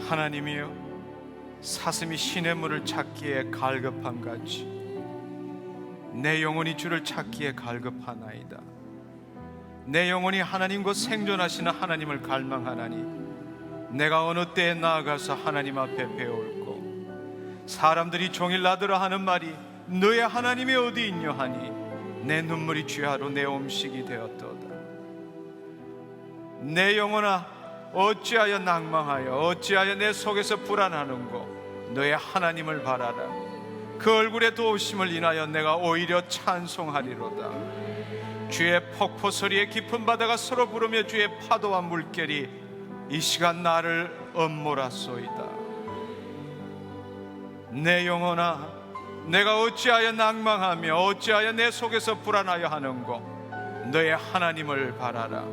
하나님이여, 사슴이 시냇물을 찾기에 갈급한 같이 내 영혼이 주를 찾기에 갈급하나이다. 내 영혼이 하나님 곧 생존하시는 하나님을 갈망하나니 내가 어느 때에 나아가서 하나님 앞에 배울고 사람들이 종일 나더러 하는 말이 너의 하나님이 어디 있냐 하니 내 눈물이 주야로 내 음식이 되었도다. 내 영혼아, 어찌하여 낭망하여 어찌하여 내 속에서 불안하는고 너의 하나님을 바라라. 그 얼굴의 도우심을 인하여 내가 오히려 찬송하리로다. 주의 폭포 소리에 깊은 바다가 서로 부르며 주의 파도와 물결이 이 시간 나를 엄몰았소이다. 내 영혼아, 내가 어찌하여 낭망하며 어찌하여 내 속에서 불안하여 하는고 너의 하나님을 바라라.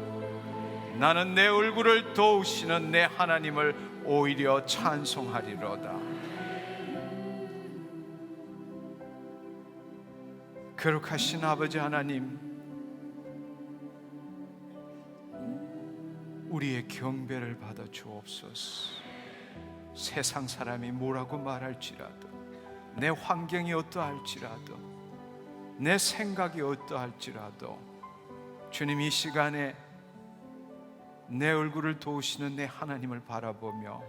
나는 내 얼굴을 도우시는 내 하나님을 오히려 찬송하리로다. 거룩하신 아버지 하나님, 우리의 경배를 받아 주옵소서. 세상 사람이 뭐라고 말할지라도, 내 환경이 어떠할지라도, 내 생각이 어떠할지라도 주님, 이 시간에 내 얼굴을 도우시는 내 하나님을 바라보며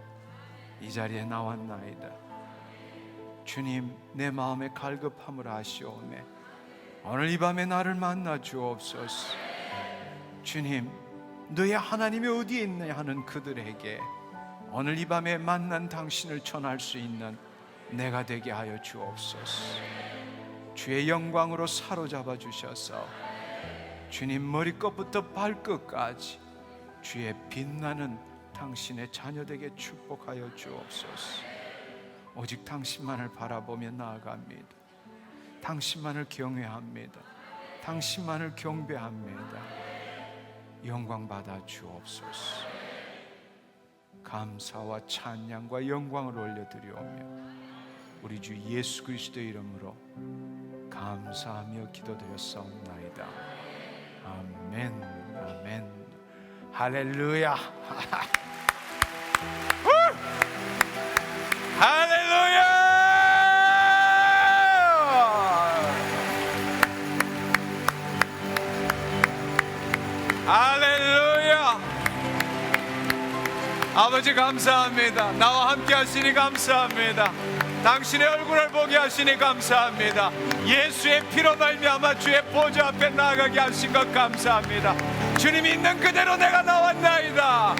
이 자리에 나왔나이다. 주님, 내 마음의 갈급함을 아시오매 오늘 이 밤에 나를 만나 주옵소서. 주님, 너의 하나님이 어디에 있느냐 하는 그들에게 오늘 이 밤에 만난 당신을 전할 수 있는 내가 되게 하여 주옵소서. 주의 영광으로 사로잡아 주셔서 주님, 머리끝부터 발끝까지 주의 빛나는 당신의 자녀되게 축복하여 주옵소서. 오직 당신만을 바라보며 나아갑니다. 당신만을 경외합니다. 당신만을 경배합니다. 영광 받아 주옵소서. 감사와 찬양과 영광을 올려드리오며 우리 주 예수 그리스도의 이름으로 감사하며 기도드렸사옵나이다. 아멘, 아멘. 할렐루야. 할렐루야. 할렐루야. 아버지 감사합니다. 나와 함께 하시니 감사합니다. 당신의 얼굴을 보게 하시니 감사합니다. 예수의 피로 말미암아 주의 보좌 앞에 나아가게 하신 것 감사합니다. 주님, 있는 그대로 내가 나왔나이다.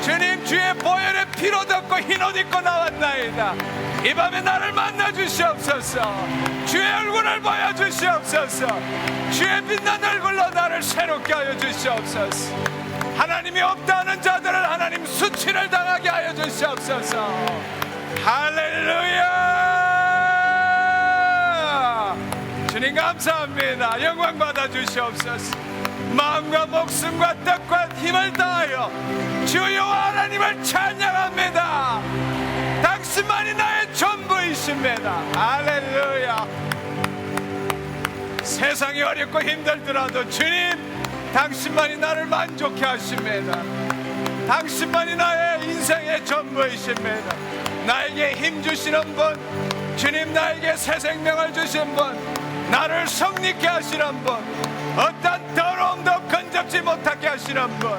주님, 주의 보혈의 피로 덮고 흰옷 입고 나왔나이다. 이 밤에 나를 만나 주시옵소서. 주의 얼굴을 보여주시옵소서. 주의 빛난 얼굴로 나를 새롭게 하여 주시옵소서. 하나님이 없다는 자들을 하나님 수치를 당하게 하여 주시옵소서. 할렐루야. 주님 감사합니다. 영광 받아 주시옵소서. 마음과 목숨과 뜻과 힘을 다하여 주여 하나님을 찬양합니다. 당신만이 나의 전부이십니다. 할렐루야. 세상이 어렵고 힘들더라도 주님, 당신만이 나를 만족해 하십니다. 당신만이 나의 인생의 전부이십니다. 나에게 힘 주시는 분, 주님, 나에게 새 생명을 주신 분, 나를 성립케 하시는 분, 어떤 더러움도 건져지 못하게 하시는 분,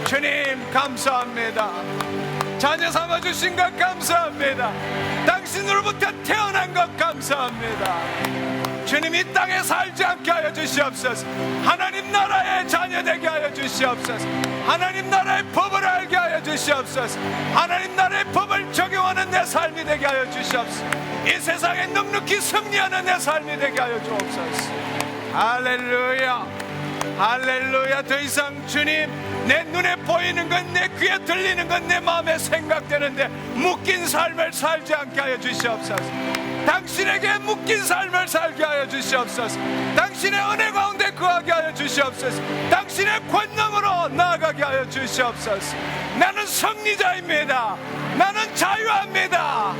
주님 감사합니다. 자녀 삼아주신 것 감사합니다. 당신으로부터 태어난 것 감사합니다. 주님, 이 땅에 살지 않게 하여 주시옵소서. 하나님 나라의 자녀 되게 하여 주시옵소서. 하나님 나라의 법을 알게 하여 주시옵소서. 하나님 나라의 법을 적용하는 내 삶이 되게 하여 주시옵소서. 이 세상에 넉넉히 승리하는 내 삶이 되게 하여 주옵소서. 할렐루야. 할렐루야. 더 이상 주님, 내 눈에 보이는 것, 내 귀에 들리는 것, 내 마음에 생각되는데 묶인 삶을 살지 않게 하여 주시옵소서. 당신에게 묶인 삶을 살게 하여 주시옵소서. 당신의 은혜 가운데 거하게 하여 주시옵소서. 당신의 권능으로 나아가게 하여 주시옵소서. 나는 승리자입니다. 나는 자유합니다.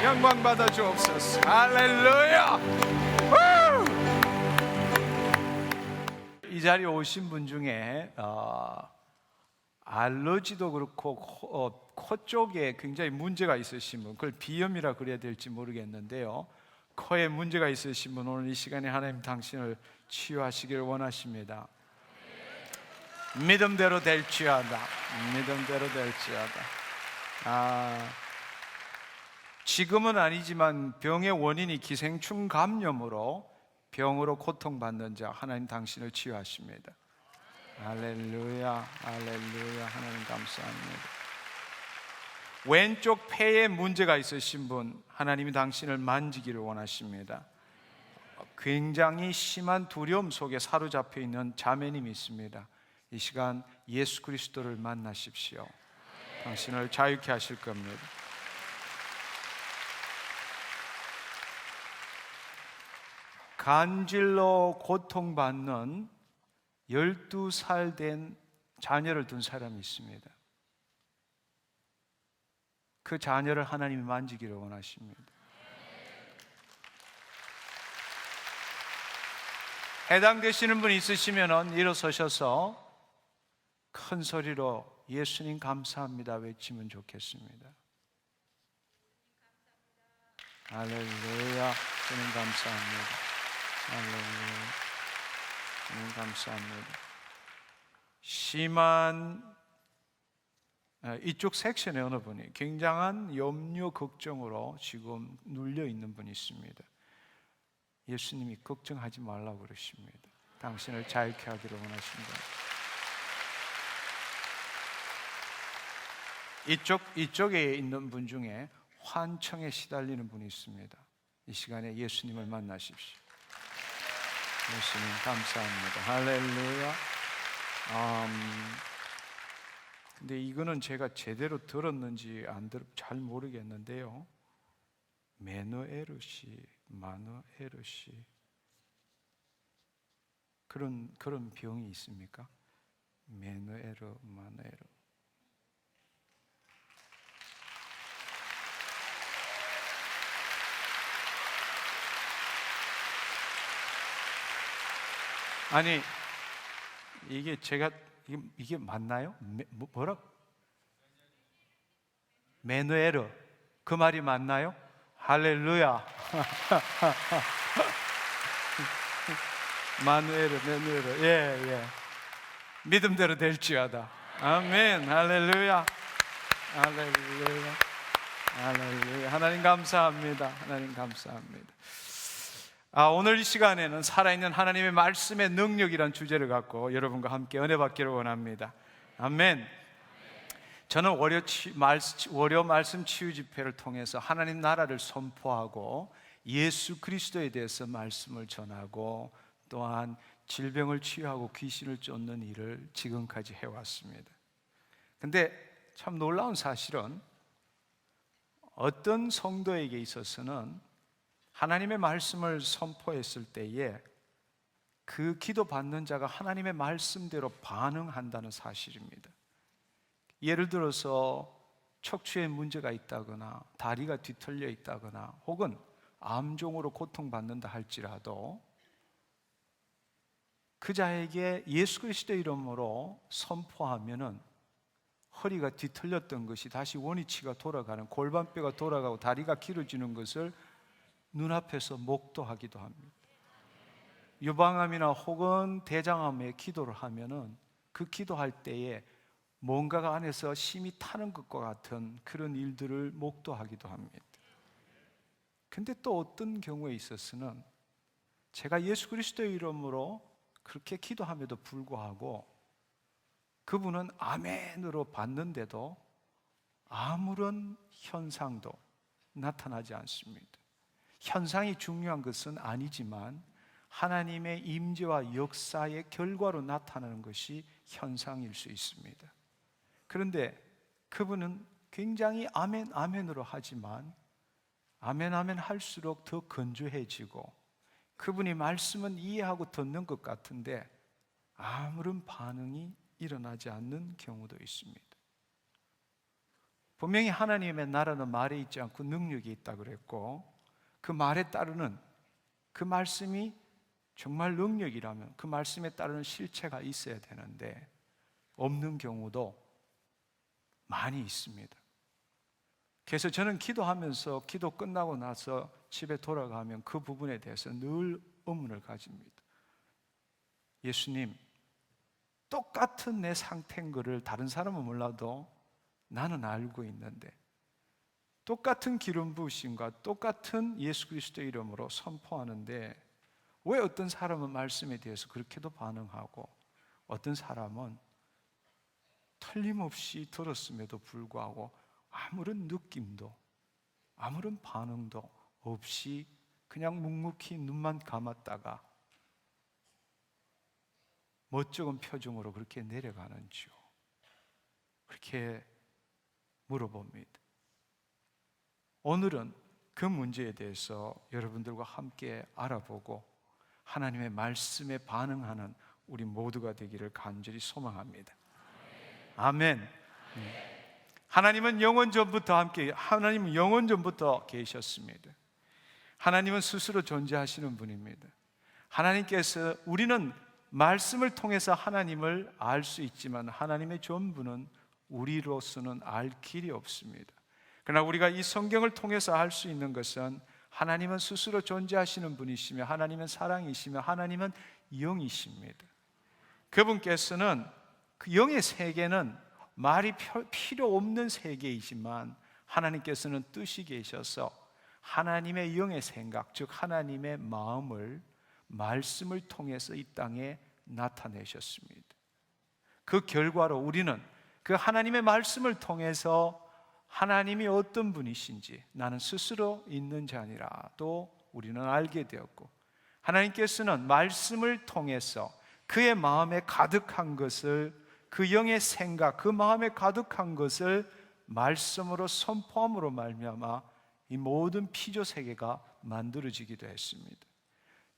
영광 받아 주옵소서. 할렐루야. 이 자리에 오신 분 중에 알러지도 그렇고 코 쪽에 굉장히 문제가 있으신 분, 그걸 비염이라 그래야 될지 모르겠는데요, 코에 문제가 있으신 분, 오늘 이 시간에 하나님 당신을 치유하시기를 원하십니다. 믿음대로 될지어다. 믿음대로 될지어다. 지금은 아니지만 병의 원인이 기생충 감염으로 병으로 고통받는 자, 하나님 당신을 치유하십니다. 할렐루야. 할렐루야. 하나님 감사합니다. 왼쪽 폐에 문제가 있으신 분, 하나님이 당신을 만지기를 원하십니다. 굉장히 심한 두려움 속에 사로잡혀 있는 자매님이 있습니다. 이 시간 예수 그리스도를 만나십시오. 당신을 자유케 하실 겁니다. 간질로 고통받는 12살 된 자녀를 둔 사람이 있습니다. 그 자녀를 하나님이 만지기를 원하십니다. 해당되시는 분 있으시면 일어서셔서 큰 소리로 예수님 감사합니다 외치면 좋겠습니다. 할렐루야. 주님 감사합니다. 할렐루야. 주님 감사합니다. 심한 이쪽 섹션의 어느 분이 굉장한 염려 걱정으로 지금 눌려 있는 분이 있습니다. 예수님이 걱정하지 말라고 그러십니다. 당신을 자유케 하기를 원하십니다. 이쪽에 있는 분 중에 환청에 시달리는 분이 있습니다. 이 시간에 예수님을 만나십시오. 예수님 감사합니다. 할렐루야. 근데 이거는 제가 제대로 들었는지 안 잘 모르겠는데요, 메누에르시, 마누에르시, 그런 병이 있습니까? 메누에르, 마누에르. 아니, 이게 맞나요? 뭐라고? 메누에르, 그 말이 맞나요? 할렐루야. 마누에르, 메누에르. 예. 믿음대로 될지어다. 아멘. 할렐루야. 할렐루야. 할렐루야. 하나님 감사합니다. 하나님 감사합니다. 오늘 이 시간에는 살아있는 하나님의 말씀의 능력이란 주제를 갖고 여러분과 함께 은혜 받기를 원합니다. 아멘. 저는 월요 말씀 치유 집회를 통해서 하나님 나라를 선포하고 예수 그리스도에 대해서 말씀을 전하고 또한 질병을 치유하고 귀신을 쫓는 일을 지금까지 해왔습니다. 근데 참 놀라운 사실은 어떤 성도에게 있어서는 하나님의 말씀을 선포했을 때에 그 기도 받는 자가 하나님의 말씀대로 반응한다는 사실입니다. 예를 들어서 척추에 문제가 있다거나 다리가 뒤틀려 있다거나 혹은 암종으로 고통받는다 할지라도 그 자에게 예수 그리스도의 이름으로 선포하면은 허리가 뒤틀렸던 것이 다시 원위치가 돌아가는, 골반뼈가 돌아가고 다리가 길어지는 것을 눈앞에서 목도하기도 합니다. 유방암이나 혹은 대장암에 기도를 하면은 그 기도할 때에 뭔가가 안에서 심이 타는 것과 같은 그런 일들을 목도하기도 합니다. 근데 또 어떤 경우에 있어서는 제가 예수 그리스도의 이름으로 그렇게 기도함에도 불구하고 그분은 아멘으로 받는데도 아무런 현상도 나타나지 않습니다. 현상이 중요한 것은 아니지만 하나님의 임재와 역사의 결과로 나타나는 것이 현상일 수 있습니다. 그런데 그분은 굉장히 아멘 아멘으로 하지만 아멘 아멘 할수록 더 건조해지고 그분이 말씀은 이해하고 듣는 것 같은데 아무런 반응이 일어나지 않는 경우도 있습니다. 분명히 하나님의 나라는 말에 있지 않고 능력이 있다고 그랬고 그 말에 따르는 그 말씀이 정말 능력이라면 그 말씀에 따르는 실체가 있어야 되는데 없는 경우도 많이 있습니다. 그래서 저는 기도하면서 기도 끝나고 나서 집에 돌아가면 그 부분에 대해서 늘 의문을 가집니다. 예수님, 똑같은 내 상태인 것을 다른 사람은 몰라도 나는 알고 있는데 똑같은 기름 부으심과 똑같은 예수 그리스도의 이름으로 선포하는데 왜 어떤 사람은 말씀에 대해서 그렇게도 반응하고 어떤 사람은 틀림없이 들었음에도 불구하고 아무런 느낌도 아무런 반응도 없이 그냥 묵묵히 눈만 감았다가 멋쩍은 표정으로 그렇게 내려가는지요? 그렇게 물어봅니다. 오늘은 그 문제에 대해서 여러분들과 함께 알아보고 하나님의 말씀에 반응하는 우리 모두가 되기를 간절히 소망합니다. 아멘. 하나님은 하나님은 영원 전부터 계셨습니다. 하나님은 스스로 존재하시는 분입니다. 하나님께서 우리는 말씀을 통해서 하나님을 알 수 있지만 하나님의 전부는 우리로서는 알 길이 없습니다. 그러나 우리가 이 성경을 통해서 알 수 있는 것은 하나님은 스스로 존재하시는 분이시며 하나님은 사랑이시며 하나님은 영이십니다. 그분께서는 그 영의 세계는 말이 필요 없는 세계이지만 하나님께서는 뜻이 계셔서 하나님의 영의 생각, 즉 하나님의 마음을 말씀을 통해서 이 땅에 나타내셨습니다. 그 결과로 우리는 그 하나님의 말씀을 통해서 하나님이 어떤 분이신지 나는 스스로 있는 자니라 또 우리는 알게 되었고 하나님께서는 말씀을 통해서 그의 마음에 가득한 것을 그 영의 생각, 그 마음에 가득한 것을 말씀으로 선포함으로 말미암아 이 모든 피조 세계가 만들어지기도 했습니다.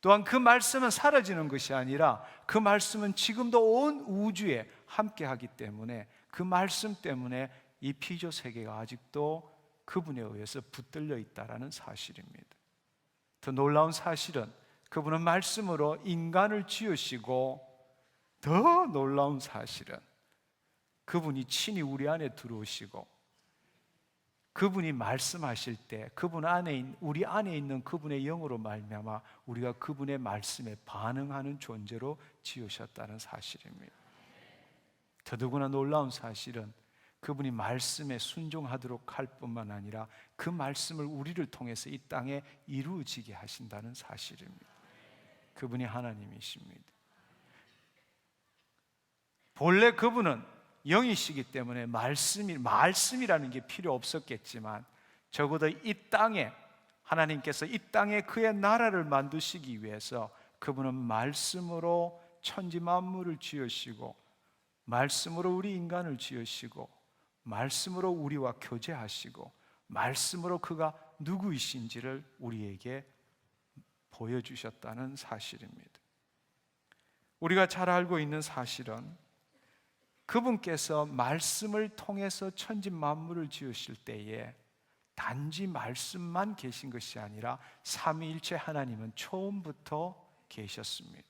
또한 그 말씀은 사라지는 것이 아니라 그 말씀은 지금도 온 우주에 함께하기 때문에 그 말씀 때문에 이 피조 세계가 아직도 그분에 의해서 붙들려 있다는 사실입니다. 더 놀라운 사실은 그분은 말씀으로 인간을 지으시고 더 놀라운 사실은 그분이 친히 우리 안에 들어오시고 그분이 말씀하실 때 우리 안에 있는 그분의 영으로 말미암아 우리가 그분의 말씀에 반응하는 존재로 지으셨다는 사실입니다. 더더구나 놀라운 사실은 그분이 말씀에 순종하도록 할 뿐만 아니라 그 말씀을 우리를 통해서 이 땅에 이루어지게 하신다는 사실입니다. 그분이 하나님이십니다. 본래 그분은 영이시기 때문에 말씀이라는 게 필요 없었겠지만 적어도 이 땅에 하나님께서 이 땅에 그의 나라를 만드시기 위해서 그분은 말씀으로 천지 만물을 지으시고 말씀으로 우리 인간을 지으시고 말씀으로 우리와 교제하시고 말씀으로 그가 누구이신지를 우리에게 보여주셨다는 사실입니다. 우리가 잘 알고 있는 사실은 그분께서 말씀을 통해서 천지 만물을 지으실 때에 단지 말씀만 계신 것이 아니라 삼위일체 하나님은 처음부터 계셨습니다.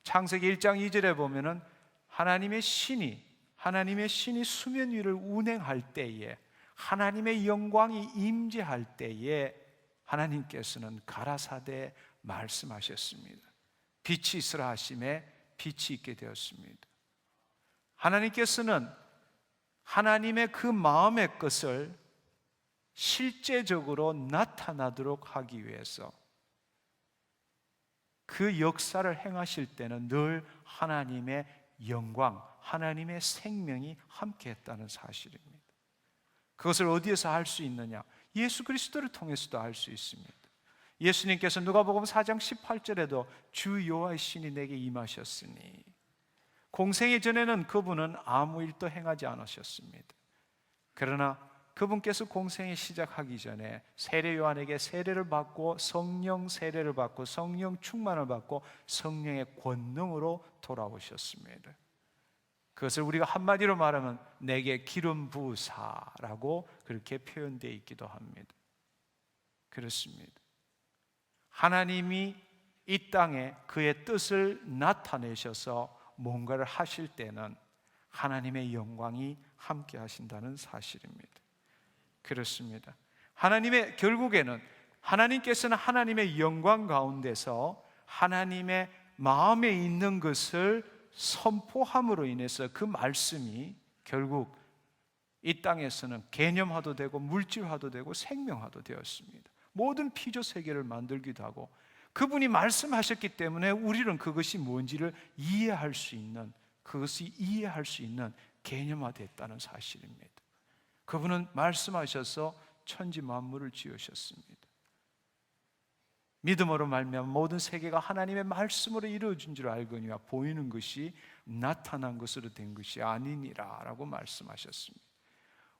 창세기 1장 2절에 보면은 하나님의 신이 수면 위를 운행할 때에, 하나님의 영광이 임재할 때에 하나님께서는 가라사대 말씀하셨습니다. 빛이 있으라 하심에 빛이 있게 되었습니다. 하나님께서는 하나님의 그 마음의 것을 실제적으로 나타나도록 하기 위해서 그 역사를 행하실 때는 늘 하나님의 영광, 하나님의 생명이 함께했다는 사실입니다. 그것을 어디에서 알 수 있느냐? 예수 그리스도를 통해서도 알 수 있습니다. 예수님께서 누가복음 4장 18절에도 주 여호와의 신이 내게 임하셨으니, 공생애 전에는 그분은 아무 일도 행하지 않으셨습니다. 그러나 그분께서 공생애 시작하기 전에 세례 요한에게 세례를 받고 성령 세례를 받고 성령 충만을 받고 성령의 권능으로 돌아오셨습니다. 그것을 우리가 한마디로 말하면 내게 기름 부으사라고 그렇게 표현되어 있기도 합니다. 그렇습니다. 하나님이 이 땅에 그의 뜻을 나타내셔서 뭔가를 하실 때는 하나님의 영광이 함께 하신다는 사실입니다. 그렇습니다. 결국에는 하나님께서는 하나님의 영광 가운데서 하나님의 마음에 있는 것을 선포함으로 인해서 그 말씀이 결국 이 땅에서는 개념화도 되고 물질화도 되고 생명화도 되었습니다. 모든 피조 세계를 만들기도 하고, 그분이 말씀하셨기 때문에 우리는 그것이 뭔지를 이해할 수 있는, 그것이 이해할 수 있는 개념화됐다는 사실입니다. 그분은 말씀하셔서 천지 만물을 지으셨습니다. 믿음으로 말미암아 모든 세계가 하나님의 말씀으로 이루어진 줄 알거니와 보이는 것이 나타난 것으로 된 것이 아니니라 라고 말씀하셨습니다.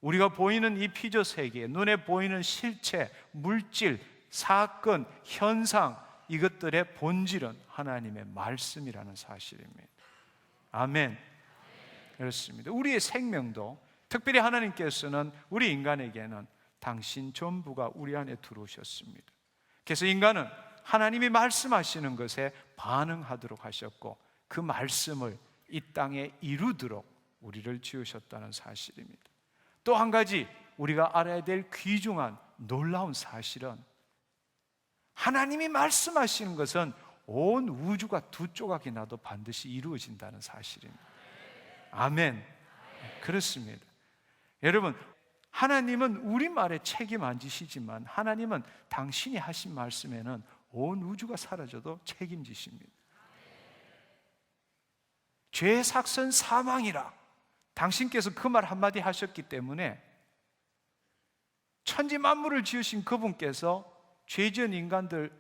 우리가 보이는 이 피조 세계, 눈에 보이는 실체, 물질, 사건, 현상, 이것들의 본질은 하나님의 말씀이라는 사실입니다. 아멘. 그렇습니다. 우리의 생명도, 특별히 하나님께서는 우리 인간에게는 당신 전부가 우리 안에 들어오셨습니다. 그래서 인간은 하나님이 말씀하시는 것에 반응하도록 하셨고, 그 말씀을 이 땅에 이루도록 우리를 지으셨다는 사실입니다. 또 한 가지 우리가 알아야 될 귀중한 놀라운 사실은, 하나님이 말씀하시는 것은 온 우주가 두 조각이 나도 반드시 이루어진다는 사실입니다. 아멘. 그렇습니다. 여러분, 하나님은 우리말에 책임 안 지시지만 하나님은 당신이 하신 말씀에는 온 우주가 사라져도 책임지십니다. 죄의 삭선 사망이라 당신께서 그 말 한마디 하셨기 때문에 천지 만물을 지으신 그분께서 죄 지은 인간들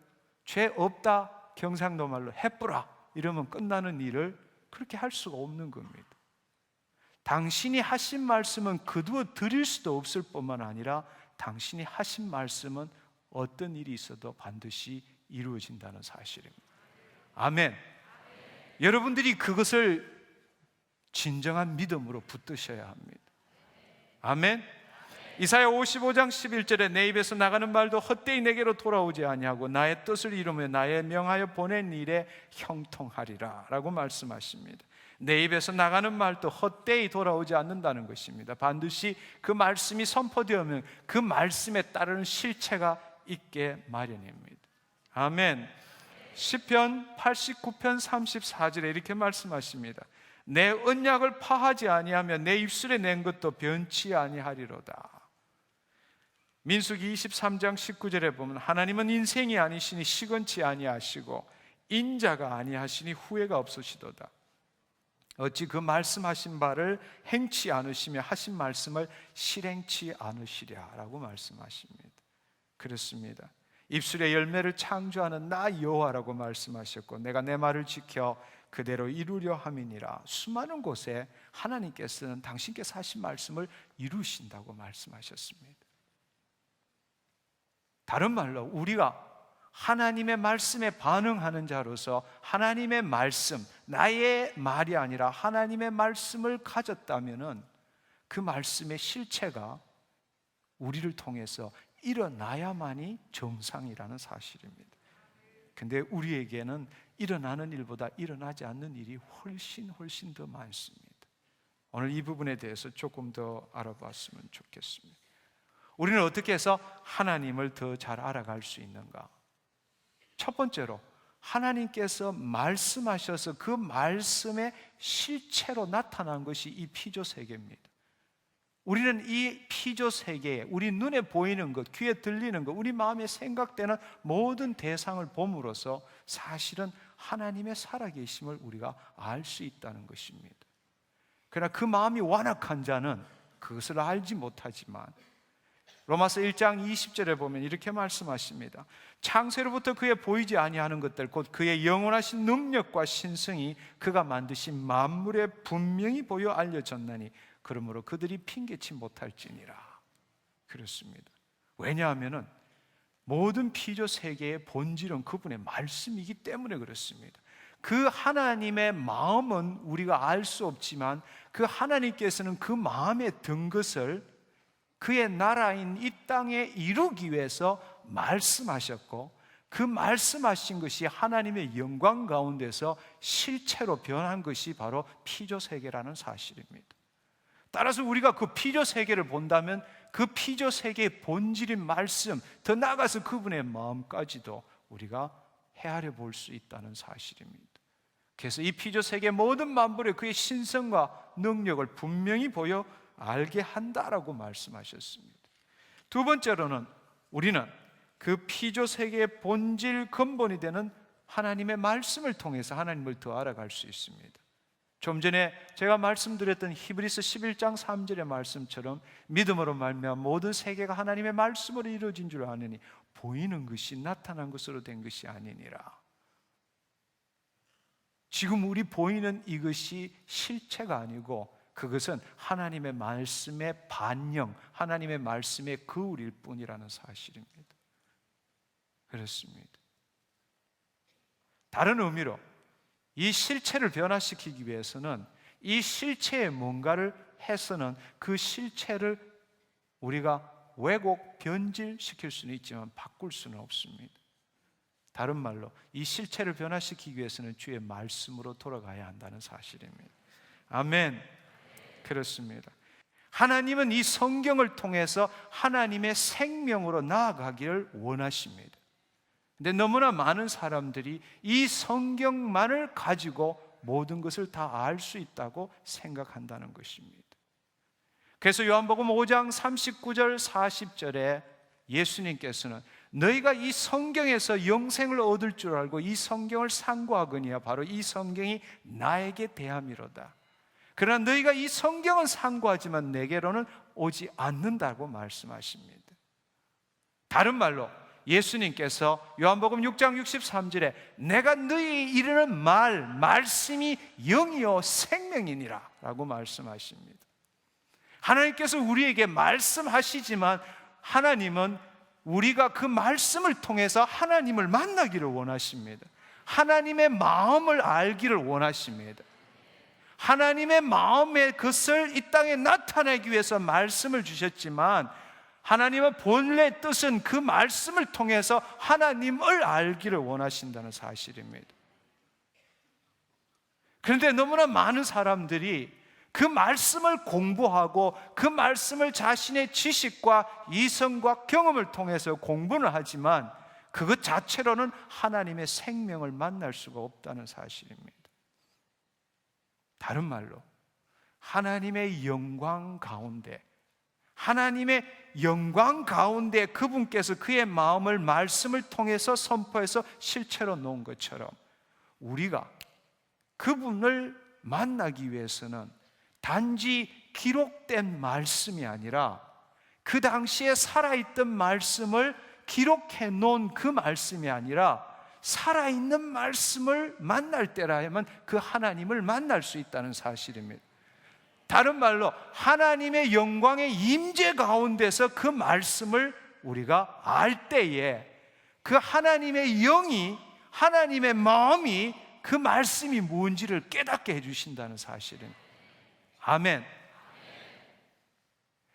죄 없다 경상도 말로 해뿌라 이러면 끝나는 일을 그렇게 할 수가 없는 겁니다. 당신이 하신 말씀은 거두어 드릴 수도 없을 뿐만 아니라 당신이 하신 말씀은 어떤 일이 있어도 반드시 이루어진다는 사실입니다. 아멘. 여러분들이 그것을 진정한 믿음으로 붙드셔야 합니다. 아멘. 이사야 55장 11절에 내 입에서 나가는 말도 헛되이 내게로 돌아오지 아니하고 나의 뜻을 이루며 나의 명하여 보낸 일에 형통하리라 라고 말씀하십니다. 내 입에서 나가는 말도 헛되이 돌아오지 않는다는 것입니다. 반드시 그 말씀이 선포되면 그 말씀에 따르는 실체가 있게 마련입니다. 아멘. 시편 89편 34절에 이렇게 말씀하십니다. 내 언약을 파하지 아니하며 내 입술에 낸 것도 변치 아니하리로다. 민수기 23장 19절에 보면 하나님은 인생이 아니시니 시건치 아니하시고 인자가 아니하시니 후회가 없으시도다. 어찌 그 말씀하신 바를 행치 않으시며 하신 말씀을 실행치 않으시랴라고 말씀하십니다. 그렇습니다. 입술의 열매를 창조하는 나 여호와라고 말씀하셨고 내가 내 말을 지켜 그대로 이루려 함이니라. 수많은 곳에 하나님께서는 당신께서 하신 말씀을 이루신다고 말씀하셨습니다. 다른 말로 우리가 하나님의 말씀에 반응하는 자로서 하나님의 말씀, 나의 말이 아니라 하나님의 말씀을 가졌다면은 그 말씀의 실체가 우리를 통해서 일어나야만이 정상이라는 사실입니다. 근데 우리에게는 일어나는 일보다 일어나지 않는 일이 훨씬 더 많습니다. 오늘 이 부분에 대해서 조금 더 알아봤으면 좋겠습니다. 우리는 어떻게 해서 하나님을 더 잘 알아갈 수 있는가? 첫 번째로 하나님께서 말씀하셔서 그 말씀의 실체로 나타난 것이 이 피조 세계입니다. 우리는 이 피조 세계에 우리 눈에 보이는 것, 귀에 들리는 것, 우리 마음에 생각되는 모든 대상을 봄으로써 사실은 하나님의 살아계심을 우리가 알 수 있다는 것입니다. 그러나 그 마음이 완악한 자는 그것을 알지 못하지만 로마서 1장 20절에 보면 이렇게 말씀하십니다. 창세로부터 그의 보이지 아니하는 것들 곧 그의 영원하신 능력과 신성이 그가 만드신 만물에 분명히 보여 알려졌나니 그러므로 그들이 핑계치 못할지니라. 그렇습니다. 왜냐하면 모든 피조 세계의 본질은 그분의 말씀이기 때문에 그렇습니다. 그 하나님의 마음은 우리가 알 수 없지만 그 하나님께서는 그 마음에 든 것을 그의 나라인 이 땅에 이루기 위해서 말씀하셨고 그 말씀하신 것이 하나님의 영광 가운데서 실체로 변한 것이 바로 피조 세계라는 사실입니다. 따라서 우리가 그 피조 세계를 본다면 그 피조 세계의 본질인 말씀, 더 나아가서 그분의 마음까지도 우리가 헤아려 볼 수 있다는 사실입니다. 그래서 이 피조 세계 모든 만물에 그의 신성과 능력을 분명히 보여 알게 한다라고 말씀하셨습니다. 두 번째로는 우리는 그 피조 세계의 본질 근본이 되는 하나님의 말씀을 통해서 하나님을 더 알아갈 수 있습니다. 좀 전에 제가 말씀드렸던 히브리서 11장 3절의 말씀처럼 믿음으로 말미암아 모든 세계가 하나님의 말씀으로 이루어진 줄 아느니 보이는 것이 나타난 것으로 된 것이 아니니라. 지금 우리 보이는 이것이 실체가 아니고 그것은 하나님의 말씀의 반영, 하나님의 말씀의 그울일 뿐이라는 사실입니다. 그렇습니다. 다른 의미로 이 실체를 변화시키기 위해서는 이 실체에 뭔가를 해서는 그 실체를 우리가 왜곡, 변질시킬 수는 있지만 바꿀 수는 없습니다. 다른 말로 이 실체를 변화시키기 위해서는 주의 말씀으로 돌아가야 한다는 사실입니다. 아멘. 그렇습니다. 하나님은 이 성경을 통해서 하나님의 생명으로 나아가기를 원하십니다. 근데 너무나 많은 사람들이 이 성경만을 가지고 모든 것을 다 알 수 있다고 생각한다는 것입니다. 그래서 요한복음 5장 39절 40절에 예수님께서는 너희가 이 성경에서 영생을 얻을 줄 알고 이 성경을 상고하거니와 바로 이 성경이 나에게 대함이로다. 그러나 너희가 이 성경은 상고하지만 내게로는 오지 않는다고 말씀하십니다. 다른 말로 예수님께서 요한복음 6장 63절에 내가 너희 이르는 말씀이 영이요 생명이니라 라고 말씀하십니다. 하나님께서 우리에게 말씀하시지만 하나님은 우리가 그 말씀을 통해서 하나님을 만나기를 원하십니다. 하나님의 마음을 알기를 원하십니다. 하나님의 마음의 것을 이 땅에 나타내기 위해서 말씀을 주셨지만 하나님의 본래 뜻은 그 말씀을 통해서 하나님을 알기를 원하신다는 사실입니다. 그런데 너무나 많은 사람들이 그 말씀을 공부하고 그 말씀을 자신의 지식과 이성과 경험을 통해서 공부를 하지만 그것 자체로는 하나님의 생명을 만날 수가 없다는 사실입니다. 다른 말로 하나님의 영광 가운데 그분께서 그의 마음을 말씀을 통해서 선포해서 실체로 놓은 것처럼 우리가 그분을 만나기 위해서는 단지 기록된 말씀이 아니라 그 당시에 살아있던 말씀을 기록해 놓은 그 말씀이 아니라 살아있는 말씀을 만날 때라야만 그 하나님을 만날 수 있다는 사실입니다. 다른 말로 하나님의 영광의 임재 가운데서 그 말씀을 우리가 알 때에 그 하나님의 영이, 하나님의 마음이 그 말씀이 뭔지를 깨닫게 해주신다는 사실은. 아멘.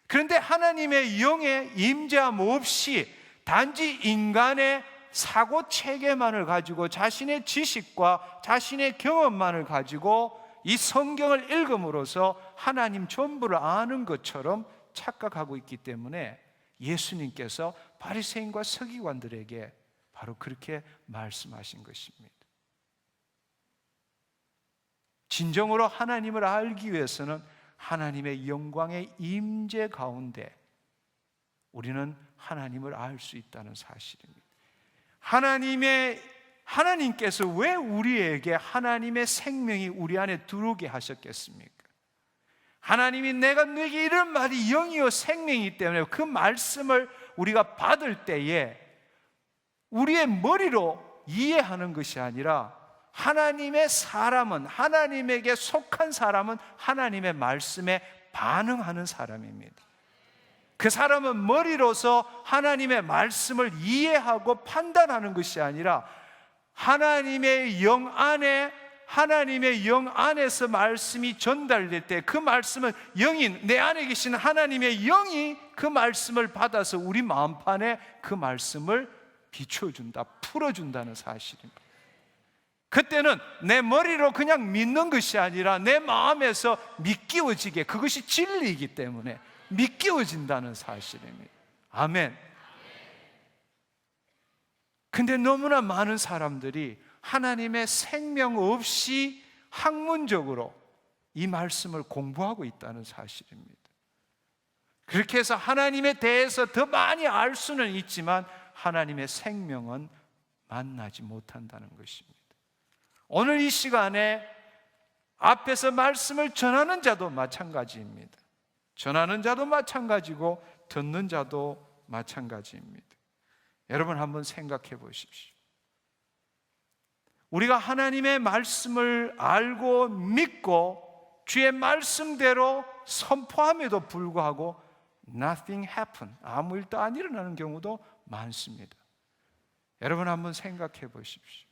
그런데 하나님의 영의 임재함 없이 단지 인간의 사고 체계만을 가지고, 자신의 지식과 자신의 경험만을 가지고 이 성경을 읽음으로써 하나님 전부를 아는 것처럼 착각하고 있기 때문에 예수님께서 바리새인과 서기관들에게 바로 그렇게 말씀하신 것입니다. 진정으로 하나님을 알기 위해서는 하나님의 영광의 임재 가운데 우리는 하나님을 알 수 있다는 사실입니다. 하나님께서 왜 우리에게 하나님의 생명이 우리 안에 들어오게 하셨겠습니까? 하나님이 내가 너에게 이런 말이 영이요 생명이기 때문에 그 말씀을 우리가 받을 때에 우리의 머리로 이해하는 것이 아니라 하나님의 사람은, 하나님에게 속한 사람은 하나님의 말씀에 반응하는 사람입니다. 그 사람은 머리로서 하나님의 말씀을 이해하고 판단하는 것이 아니라 하나님의 영 안에서 말씀이 전달될 때 그 말씀은 영인, 내 안에 계신 하나님의 영이 그 말씀을 받아서 우리 마음판에 그 말씀을 비춰준다, 풀어준다는 사실입니다. 그때는 내 머리로 그냥 믿는 것이 아니라 내 마음에서 믿기워지게, 그것이 진리이기 때문에 믿기워진다는 사실입니다. 아멘. 근데 너무나 많은 사람들이 하나님의 생명 없이 학문적으로 이 말씀을 공부하고 있다는 사실입니다. 그렇게 해서 하나님에 대해서 더 많이 알 수는 있지만 하나님의 생명은 만나지 못한다는 것입니다. 오늘 이 시간에 앞에서 말씀을 전하는 자도 마찬가지입니다. 전하는 자도 마찬가지고 듣는 자도 마찬가지입니다. 여러분 한번 생각해 보십시오. 우리가 하나님의 말씀을 알고 믿고 주의 말씀대로 선포함에도 불구하고 nothing happen, 아무 일도 안 일어나는 경우도 많습니다. 여러분 한번 생각해 보십시오.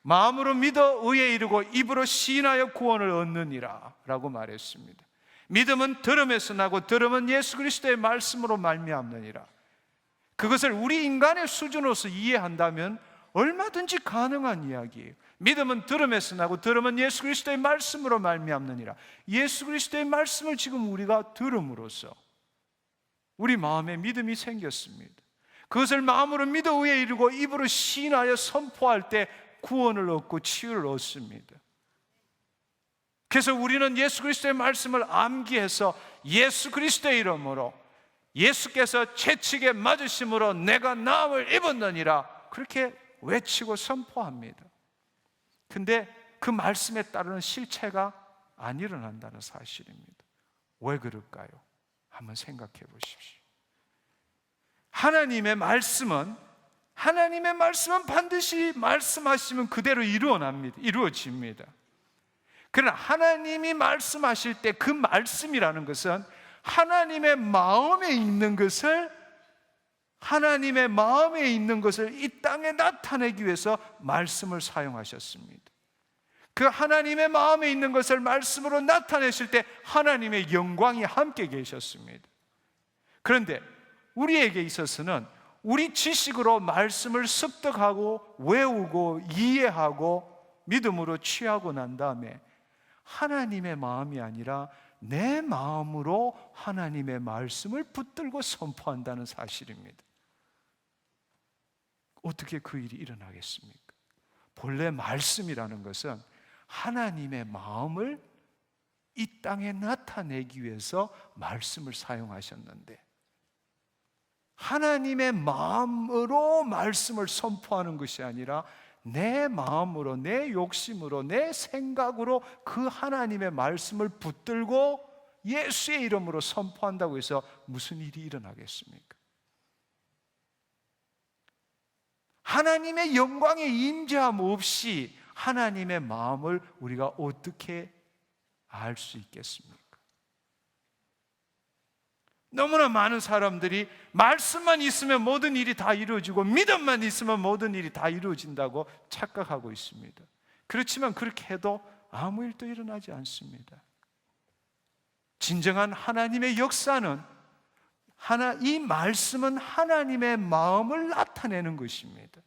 마음으로 믿어 의에 이르고 입으로 시인하여 구원을 얻느니라 라고 말했습니다. 믿음은 들음에서 나고 들음은 예수 그리스도의 말씀으로 말미암느니라. 그것을 우리 인간의 수준으로서 이해한다면 얼마든지 가능한 이야기예요. 믿음은 들음에서 나고 들음은 예수 그리스도의 말씀으로 말미암느니라. 예수 그리스도의 말씀을 지금 우리가 들음으로써 우리 마음에 믿음이 생겼습니다. 그것을 마음으로 믿어 의에 이르고 입으로 시인하여 선포할 때 구원을 얻고 치유를 얻습니다. 그래서 우리는 예수 그리스도의 말씀을 암기해서 예수 그리스도의 이름으로, 예수께서 채찍에 맞으심으로 내가 나음을 입었느니라 그렇게 외치고 선포합니다. 근데 그 말씀에 따르는 실체가 안 일어난다는 사실입니다. 왜 그럴까요? 한번 생각해 보십시오. 하나님의 말씀은 반드시 말씀하시면 그대로 이루어집니다. 그러나 하나님이 말씀하실 때 그 말씀이라는 것은 하나님의 마음에 있는 것을 이 땅에 나타내기 위해서 말씀을 사용하셨습니다. 그 하나님의 마음에 있는 것을 말씀으로 나타내실 때 하나님의 영광이 함께 계셨습니다. 그런데 우리에게 있어서는 우리 지식으로 말씀을 습득하고 외우고 이해하고 믿음으로 취하고 난 다음에 하나님의 마음이 아니라 내 마음으로 하나님의 말씀을 붙들고 선포한다는 사실입니다. 어떻게 그 일이 일어나겠습니까? 본래 말씀이라는 것은 하나님의 마음을 이 땅에 나타내기 위해서 말씀을 사용하셨는데 하나님의 마음으로 말씀을 선포하는 것이 아니라 내 마음으로, 내 욕심으로, 내 생각으로 그 하나님의 말씀을 붙들고 예수의 이름으로 선포한다고 해서 무슨 일이 일어나겠습니까? 하나님의 영광의 임재함 없이 하나님의 마음을 우리가 어떻게 알 수 있겠습니까? 너무나 많은 사람들이 말씀만 있으면 모든 일이 다 이루어지고 믿음만 있으면 모든 일이 다 이루어진다고 착각하고 있습니다. 그렇지만 그렇게 해도 아무 일도 일어나지 않습니다. 진정한 하나님의 역사는 이 말씀은 하나님의 마음을 나타내는 것입니다.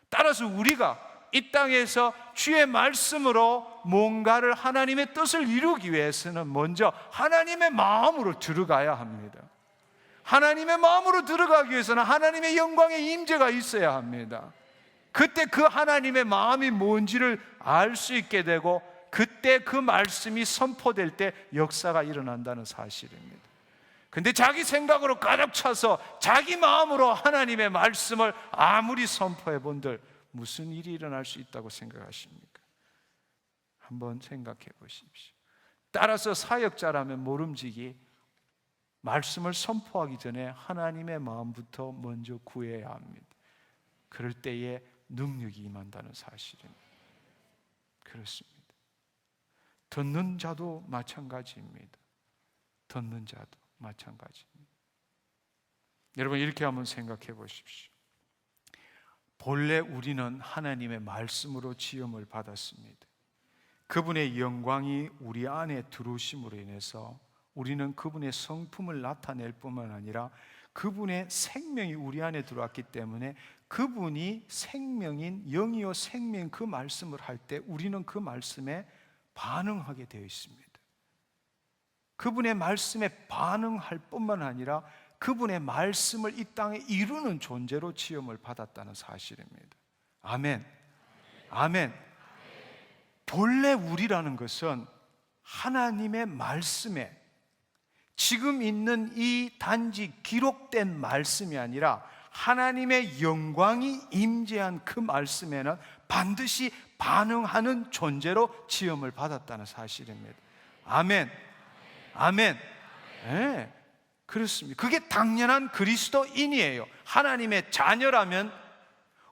따라서 우리가 이 땅에서 주의 말씀으로 뭔가를 하나님의 뜻을 이루기 위해서는 먼저 하나님의 마음으로 들어가야 합니다. 하나님의 마음으로 들어가기 위해서는 하나님의 영광의 임재가 있어야 합니다. 그때 그 하나님의 마음이 뭔지를 알 수 있게 되고 그때 그 말씀이 선포될 때 역사가 일어난다는 사실입니다. 근데 자기 생각으로 가득 차서 자기 마음으로 하나님의 말씀을 아무리 선포해 본들 무슨 일이 일어날 수 있다고 생각하십니까? 한번 생각해 보십시오. 따라서 사역자라면 모름지기 말씀을 선포하기 전에 하나님의 마음부터 먼저 구해야 합니다. 그럴 때에 능력이 임한다는 사실입니다. 그렇습니다. 듣는 자도 마찬가지입니다. 듣는 자도 마찬가지입니다. 여러분 이렇게 한번 생각해 보십시오. 본래 우리는 하나님의 말씀으로 지음을 받았습니다. 그분의 영광이 우리 안에 들어오심으로 인해서 우리는 그분의 성품을 나타낼 뿐만 아니라 그분의 생명이 우리 안에 들어왔기 때문에 그분이 생명인 영이요 생명인 그 말씀을 할 때 우리는 그 말씀에 반응하게 되어 있습니다. 그분의 말씀에 반응할 뿐만 아니라 그분의 말씀을 이 땅에 이루는 존재로 지음을 받았다는 사실입니다. 아멘. 아멘. 본래 우리라는 것은 하나님의 말씀에 지금 있는 이 단지 기록된 말씀이 아니라 하나님의 영광이 임재한 그 말씀에는 반드시 반응하는 존재로 지음을 받았다는 사실입니다. 아멘. 아멘. 네, 그렇습니다. 그게 당연한 그리스도인이에요. 하나님의 자녀라면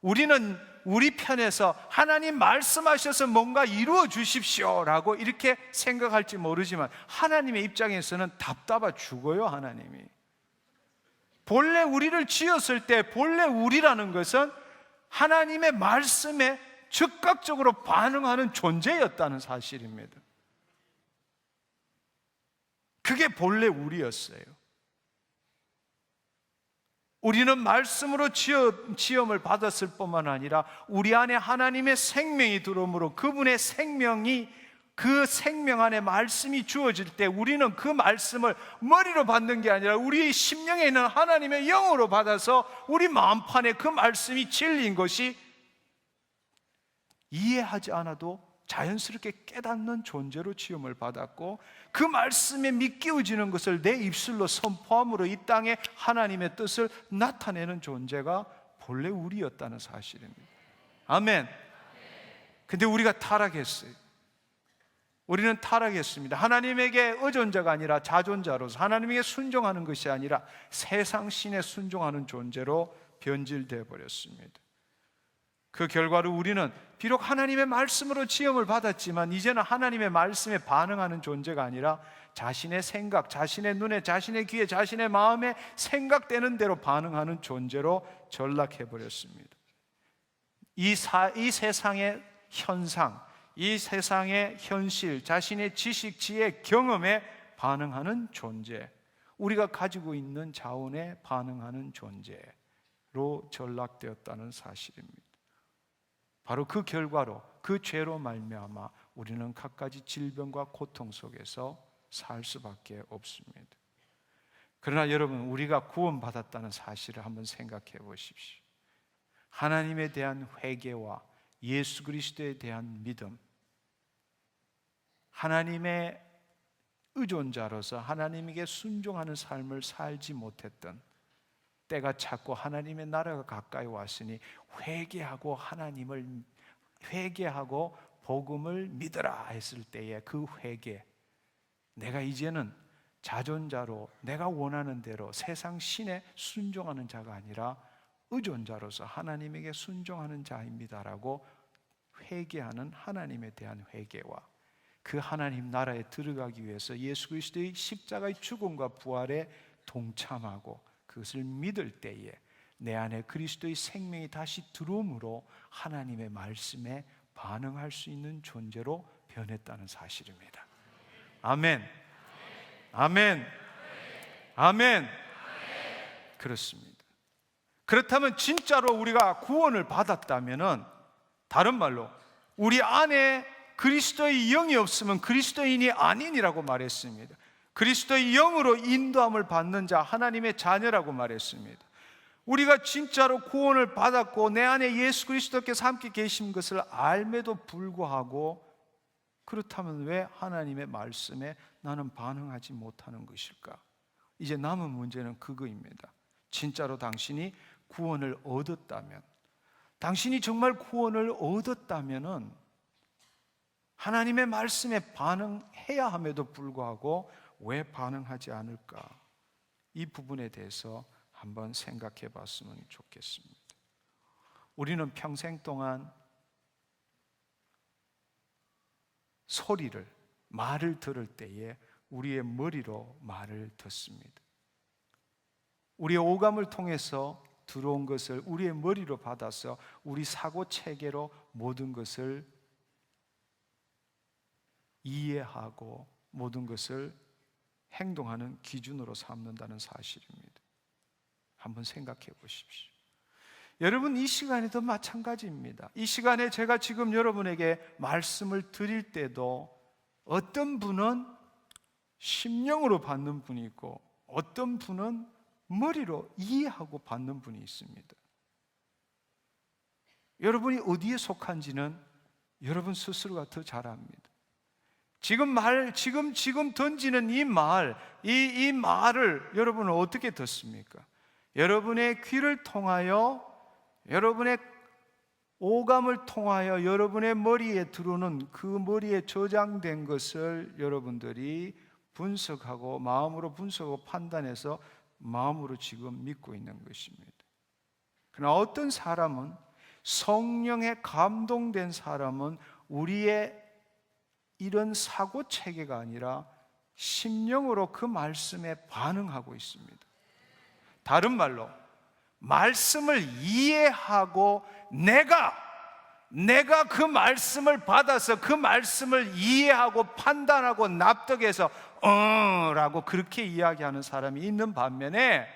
우리는 우리 편에서 하나님 말씀하셔서 뭔가 이루어 주십시오라고 이렇게 생각할지 모르지만 하나님의 입장에서는 답답해 죽어요. 하나님이 본래 우리를 지었을 때 본래 우리라는 것은 하나님의 말씀에 즉각적으로 반응하는 존재였다는 사실입니다. 그게 본래 우리였어요. 우리는 말씀으로 지음을 받았을 뿐만 아니라 우리 안에 하나님의 생명이 들어오므로 그분의 생명이 그 생명 안에 말씀이 주어질 때 우리는 그 말씀을 머리로 받는 게 아니라 우리 심령에 있는 하나님의 영으로 받아서 우리 마음판에 그 말씀이 진리인 것이 이해하지 않아도 자연스럽게 깨닫는 존재로 지음을 받았고 그 말씀에 믿기워지는 것을 내 입술로 선포함으로 이 땅에 하나님의 뜻을 나타내는 존재가 본래 우리였다는 사실입니다. 아멘. 근데 우리가 타락했어요. 우리는 타락했습니다. 하나님에게 의존자가 아니라 자존자로서 하나님에게 순종하는 것이 아니라 세상 신에 순종하는 존재로 변질되어 버렸습니다. 그 결과로 우리는 비록 하나님의 말씀으로 지음을 받았지만 이제는 하나님의 말씀에 반응하는 존재가 아니라 자신의 생각, 자신의 눈에, 자신의 귀에, 자신의 마음에 생각되는 대로 반응하는 존재로 전락해 버렸습니다. 이 세상의 현상, 이 세상의 현실, 자신의 지식, 지혜, 경험에 반응하는 존재, 우리가 가지고 있는 자원에 반응하는 존재로 전락되었다는 사실입니다. 바로 그 결과로 그 죄로 말미암아 우리는 갖가지 질병과 고통 속에서 살 수밖에 없습니다. 그러나 여러분, 우리가 구원받았다는 사실을 한번 생각해 보십시오. 하나님에 대한 회개와 예수 그리스도에 대한 믿음, 하나님의 의존자로서 하나님에게 순종하는 삶을 살지 못했던 때가 찼고 하나님의 나라가 가까이 왔으니 회개하고 회개하고 복음을 믿으라 했을 때에 그 회개, 내가 이제는 자존자로 내가 원하는 대로 세상 신에 순종하는 자가 아니라 의존자로서 하나님에게 순종하는 자입니다라고 회개하는 하나님에 대한 회개와 그 하나님 나라에 들어가기 위해서 예수 그리스도의 십자가의 죽음과 부활의 동참하고 그것을 믿을 때에 내 안에 그리스도의 생명이 다시 들어옴으로 하나님의 말씀에 반응할 수 있는 존재로 변했다는 사실입니다. 아멘. 아멘. 아멘. 그렇습니다. 그렇다면 진짜로 우리가 구원을 받았다면은, 다른 말로 우리 안에 그리스도의 영이 없으면 그리스도인이 아닌이라고 말했습니다. 그리스도의 영으로 인도함을 받는 자, 하나님의 자녀라고 말했습니다. 우리가 진짜로 구원을 받았고 내 안에 예수 그리스도께서 함께 계신 것을 알매도 불구하고, 그렇다면 왜 하나님의 말씀에 나는 반응하지 못하는 것일까? 이제 남은 문제는 그거입니다. 진짜로 당신이 구원을 얻었다면, 당신이 정말 구원을 얻었다면은 하나님의 말씀에 반응해야 함에도 불구하고 왜 반응하지 않을까? 이 부분에 대해서 한번 생각해 봤으면 좋겠습니다. 우리는 평생 동안 소리를, 말을 들을 때에 우리의 머리로 말을 듣습니다. 우리의 오감을 통해서 들어온 것을 우리의 머리로 받아서 우리 사고 체계로 모든 것을 이해하고 모든 것을 행동하는 기준으로 삼는다는 사실입니다. 한번 생각해 보십시오. 여러분, 이 시간에도 마찬가지입니다. 이 시간에 제가 지금 여러분에게 말씀을 드릴 때도 어떤 분은 심령으로 받는 분이 있고 어떤 분은 머리로 이해하고 받는 분이 있습니다. 여러분이 어디에 속한지는 여러분 스스로가 더 잘 압니다. 지금 던지는 이 말을 여러분은 어떻게 듣습니까? 여러분의 귀를 통하여, 여러분의 오감을 통하여 여러분의 머리에 들어오는 그 머리에 저장된 것을 여러분들이 분석하고 마음으로 분석하고 판단해서 마음으로 지금 믿고 있는 것입니다. 그러나 어떤 사람은, 성령에 감동된 사람은 우리의 이런 사고 체계가 아니라 심령으로 그 말씀에 반응하고 있습니다. 다른 말로 말씀을 이해하고 내가 그 말씀을 받아서 그 말씀을 이해하고 판단하고 납득해서 라고 그렇게 이야기하는 사람이 있는 반면에,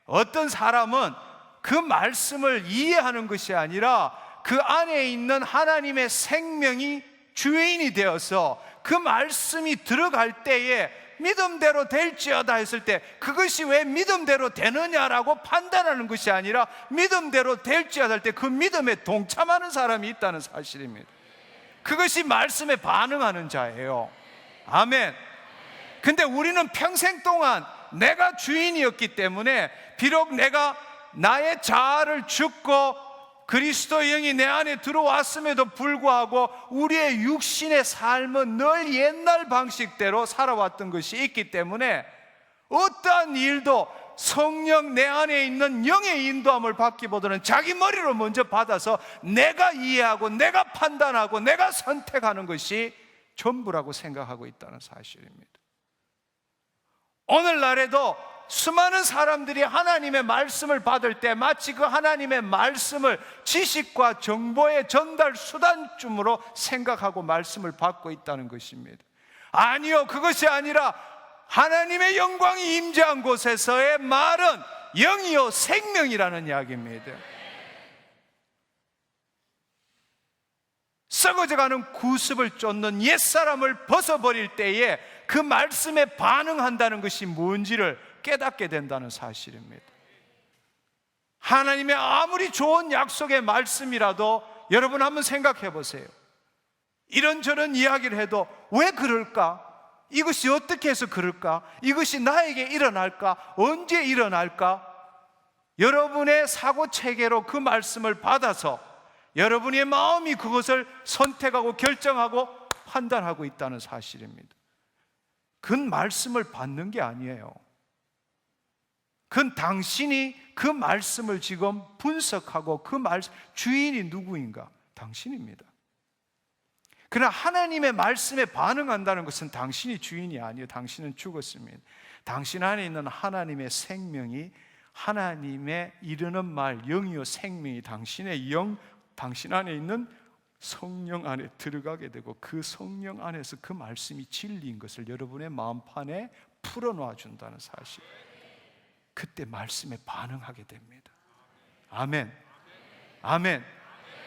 어떤 사람은 그 말씀을 이해하는 것이 아니라 그 안에 있는 하나님의 생명이 주인이 되어서 그 말씀이 들어갈 때에 믿음대로 될지어다 했을 때 그것이 왜 믿음대로 되느냐라고 판단하는 것이 아니라 믿음대로 될지어다 할 때 그 믿음에 동참하는 사람이 있다는 사실입니다. 그것이 말씀에 반응하는 자예요. 아멘. 근데 우리는 평생 동안 내가 주인이었기 때문에, 비록 내가 나의 자아를 죽고 그리스도의 영이 내 안에 들어왔음에도 불구하고 우리의 육신의 삶은 늘 옛날 방식대로 살아왔던 것이 있기 때문에 어떠한 일도 성령 내 안에 있는 영의 인도함을 받기보다는 자기 머리로 먼저 받아서 내가 이해하고 내가 판단하고 내가 선택하는 것이 전부라고 생각하고 있다는 사실입니다. 오늘날에도 수많은 사람들이 하나님의 말씀을 받을 때 마치 그 하나님의 말씀을 지식과 정보의 전달 수단쯤으로 생각하고 말씀을 받고 있다는 것입니다. 아니요, 그것이 아니라 하나님의 영광이 임재한 곳에서의 말은 영이요 생명이라는 이야기입니다. 썩어져가는 구습을 쫓는 옛사람을 벗어버릴 때에 그 말씀에 반응한다는 것이 뭔지를 깨닫게 된다는 사실입니다. 하나님의 아무리 좋은 약속의 말씀이라도 여러분 한번 생각해 보세요. 이런저런 이야기를 해도 왜 그럴까? 이것이 어떻게 해서 그럴까? 이것이 나에게 일어날까? 언제 일어날까? 여러분의 사고체계로 그 말씀을 받아서 여러분의 마음이 그것을 선택하고 결정하고 판단하고 있다는 사실입니다. 그건 말씀을 받는 게 아니에요. 그건 당신이 그 말씀을 지금 분석하고 그 말씀 주인이 누구인가? 당신입니다. 그러나 하나님의 말씀에 반응한다는 것은 당신이 주인이 아니에요. 당신은 죽었습니다. 당신 안에 있는 하나님의 생명이, 하나님의 이르는 말, 영이요 생명이 당신의 영, 당신 안에 있는 성령 안에 들어가게 되고, 그 성령 안에서 그 말씀이 진리인 것을 여러분의 마음판에 풀어놓아 준다는 사실, 그때 말씀에 반응하게 됩니다. 아멘. 아멘.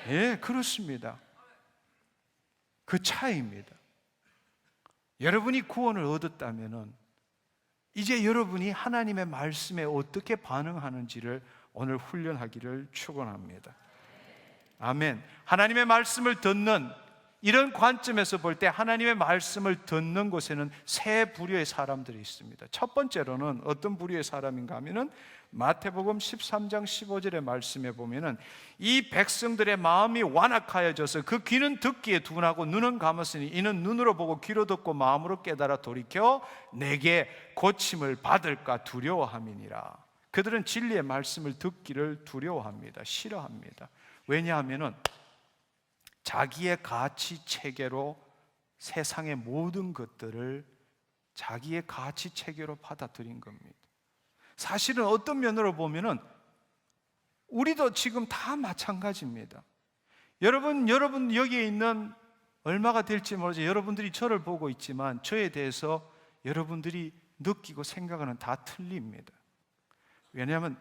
예, 그렇습니다. 그 차이입니다. 여러분이 구원을 얻었다면은 이제 여러분이 하나님의 말씀에 어떻게 반응하는지를 오늘 훈련하기를 축원합니다. 아멘. 하나님의 말씀을 듣는, 이런 관점에서 볼 때 하나님의 말씀을 듣는 곳에는 세 부류의 사람들이 있습니다. 첫 번째로는 어떤 부류의 사람인가 하면은 마태복음 13장 15절의 말씀에 보면은 이 백성들의 마음이 완악하여져서 그 귀는 듣기에 둔하고 눈은 감았으니 이는 눈으로 보고 귀로 듣고 마음으로 깨달아 돌이켜 내게 고침을 받을까 두려워함이니라. 그들은 진리의 말씀을 듣기를 두려워합니다. 싫어합니다. 왜냐하면은 자기의 가치 체계로 세상의 모든 것들을 자기의 가치 체계로 받아들인 겁니다. 사실은 어떤 면으로 보면은 우리도 지금 다 마찬가지입니다. 여러분 여기에 있는, 얼마가 될지 모르지 여러분들이 저를 보고 있지만 저에 대해서 여러분들이 느끼고 생각하는 다 틀립니다. 왜냐하면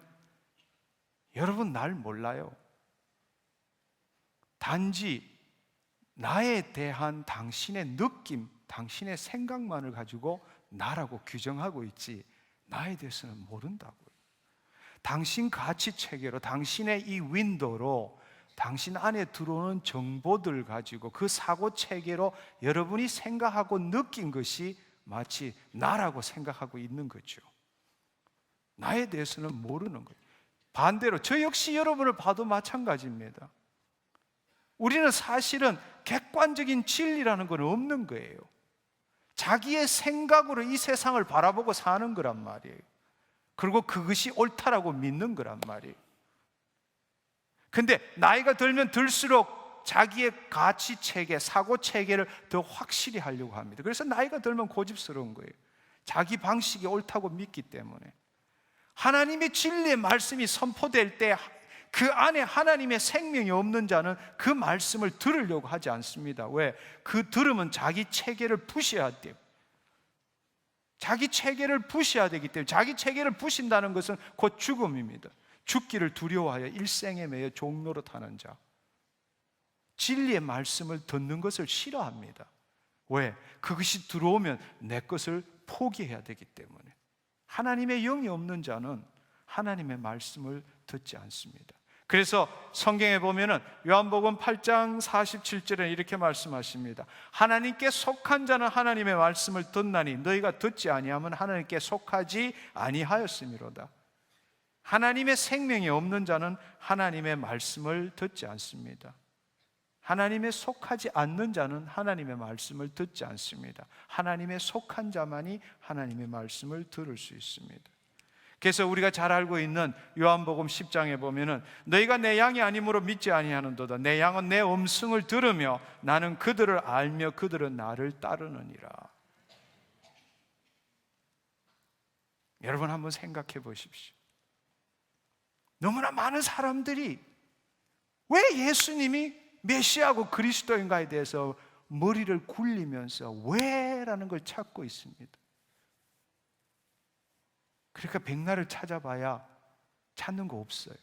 여러분 날 몰라요. 단지 나에 대한 당신의 느낌, 당신의 생각만을 가지고 나라고 규정하고 있지 나에 대해서는 모른다고요. 당신 가치 체계로, 당신의 이 윈도로 당신 안에 들어오는 정보들 가지고 그 사고 체계로 여러분이 생각하고 느낀 것이 마치 나라고 생각하고 있는 거죠. 나에 대해서는 모르는 거예요. 반대로 저 역시 여러분을 봐도 마찬가지입니다. 우리는 사실은 객관적인 진리라는 건 없는 거예요. 자기의 생각으로 이 세상을 바라보고 사는 거란 말이에요. 그리고 그것이 옳다라고 믿는 거란 말이에요. 근데 나이가 들면 들수록 자기의 가치 체계, 사고 체계를 더 확실히 하려고 합니다. 그래서 나이가 들면 고집스러운 거예요. 자기 방식이 옳다고 믿기 때문에. 하나님의 진리의 말씀이 선포될 때 그 안에 하나님의 생명이 없는 자는 그 말씀을 들으려고 하지 않습니다. 왜? 그 들으면 자기 체계를 부셔야 돼요. 자기 체계를 부셔야 되기 때문에. 자기 체계를 부신다는 것은 곧 죽음입니다. 죽기를 두려워하여 일생에 매여 종로로 타는 자. 진리의 말씀을 듣는 것을 싫어합니다. 왜? 그것이 들어오면 내 것을 포기해야 되기 때문에. 하나님의 영이 없는 자는 하나님의 말씀을 듣지 않습니다. 그래서 성경에 보면은 요한복음 8장 47절에 이렇게 말씀하십니다. 하나님께 속한 자는 하나님의 말씀을 듣나니 너희가 듣지 아니하면 하나님께 속하지 아니하였음이로다. 하나님의 생명이 없는 자는 하나님의 말씀을 듣지 않습니다. 하나님의 속하지 않는 자는 하나님의 말씀을 듣지 않습니다. 하나님의 속한 자만이 하나님의 말씀을 들을 수 있습니다. 그래서 우리가 잘 알고 있는 요한복음 10장에 보면은 너희가 내 양이 아니므로 믿지 아니하는도다. 내 양은 내 음성을 들으며 나는 그들을 알며 그들은 나를 따르느니라. 여러분 한번 생각해 보십시오. 너무나 많은 사람들이 왜 예수님이 메시아고 그리스도인가에 대해서 머리를 굴리면서 왜라는 걸 찾고 있습니다. 그러니까 백날을 찾아봐야 찾는 거 없어요.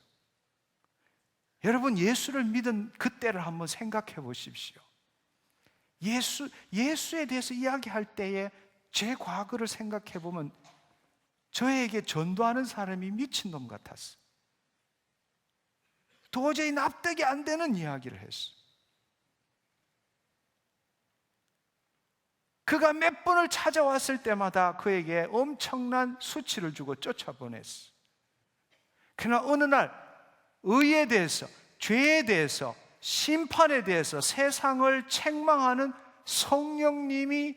여러분 예수를 믿은 그때를 한번 생각해 보십시오. 예수에 대해서 이야기할 때에 제 과거를 생각해 보면 저에게 전도하는 사람이 미친놈 같았어요. 도저히 납득이 안 되는 이야기를 했어요. 그가 몇 번을 찾아왔을 때마다 그에게 엄청난 수치를 주고 쫓아보냈어요. 그러나 어느 날 의에 대해서, 죄에 대해서, 심판에 대해서 세상을 책망하는 성령님이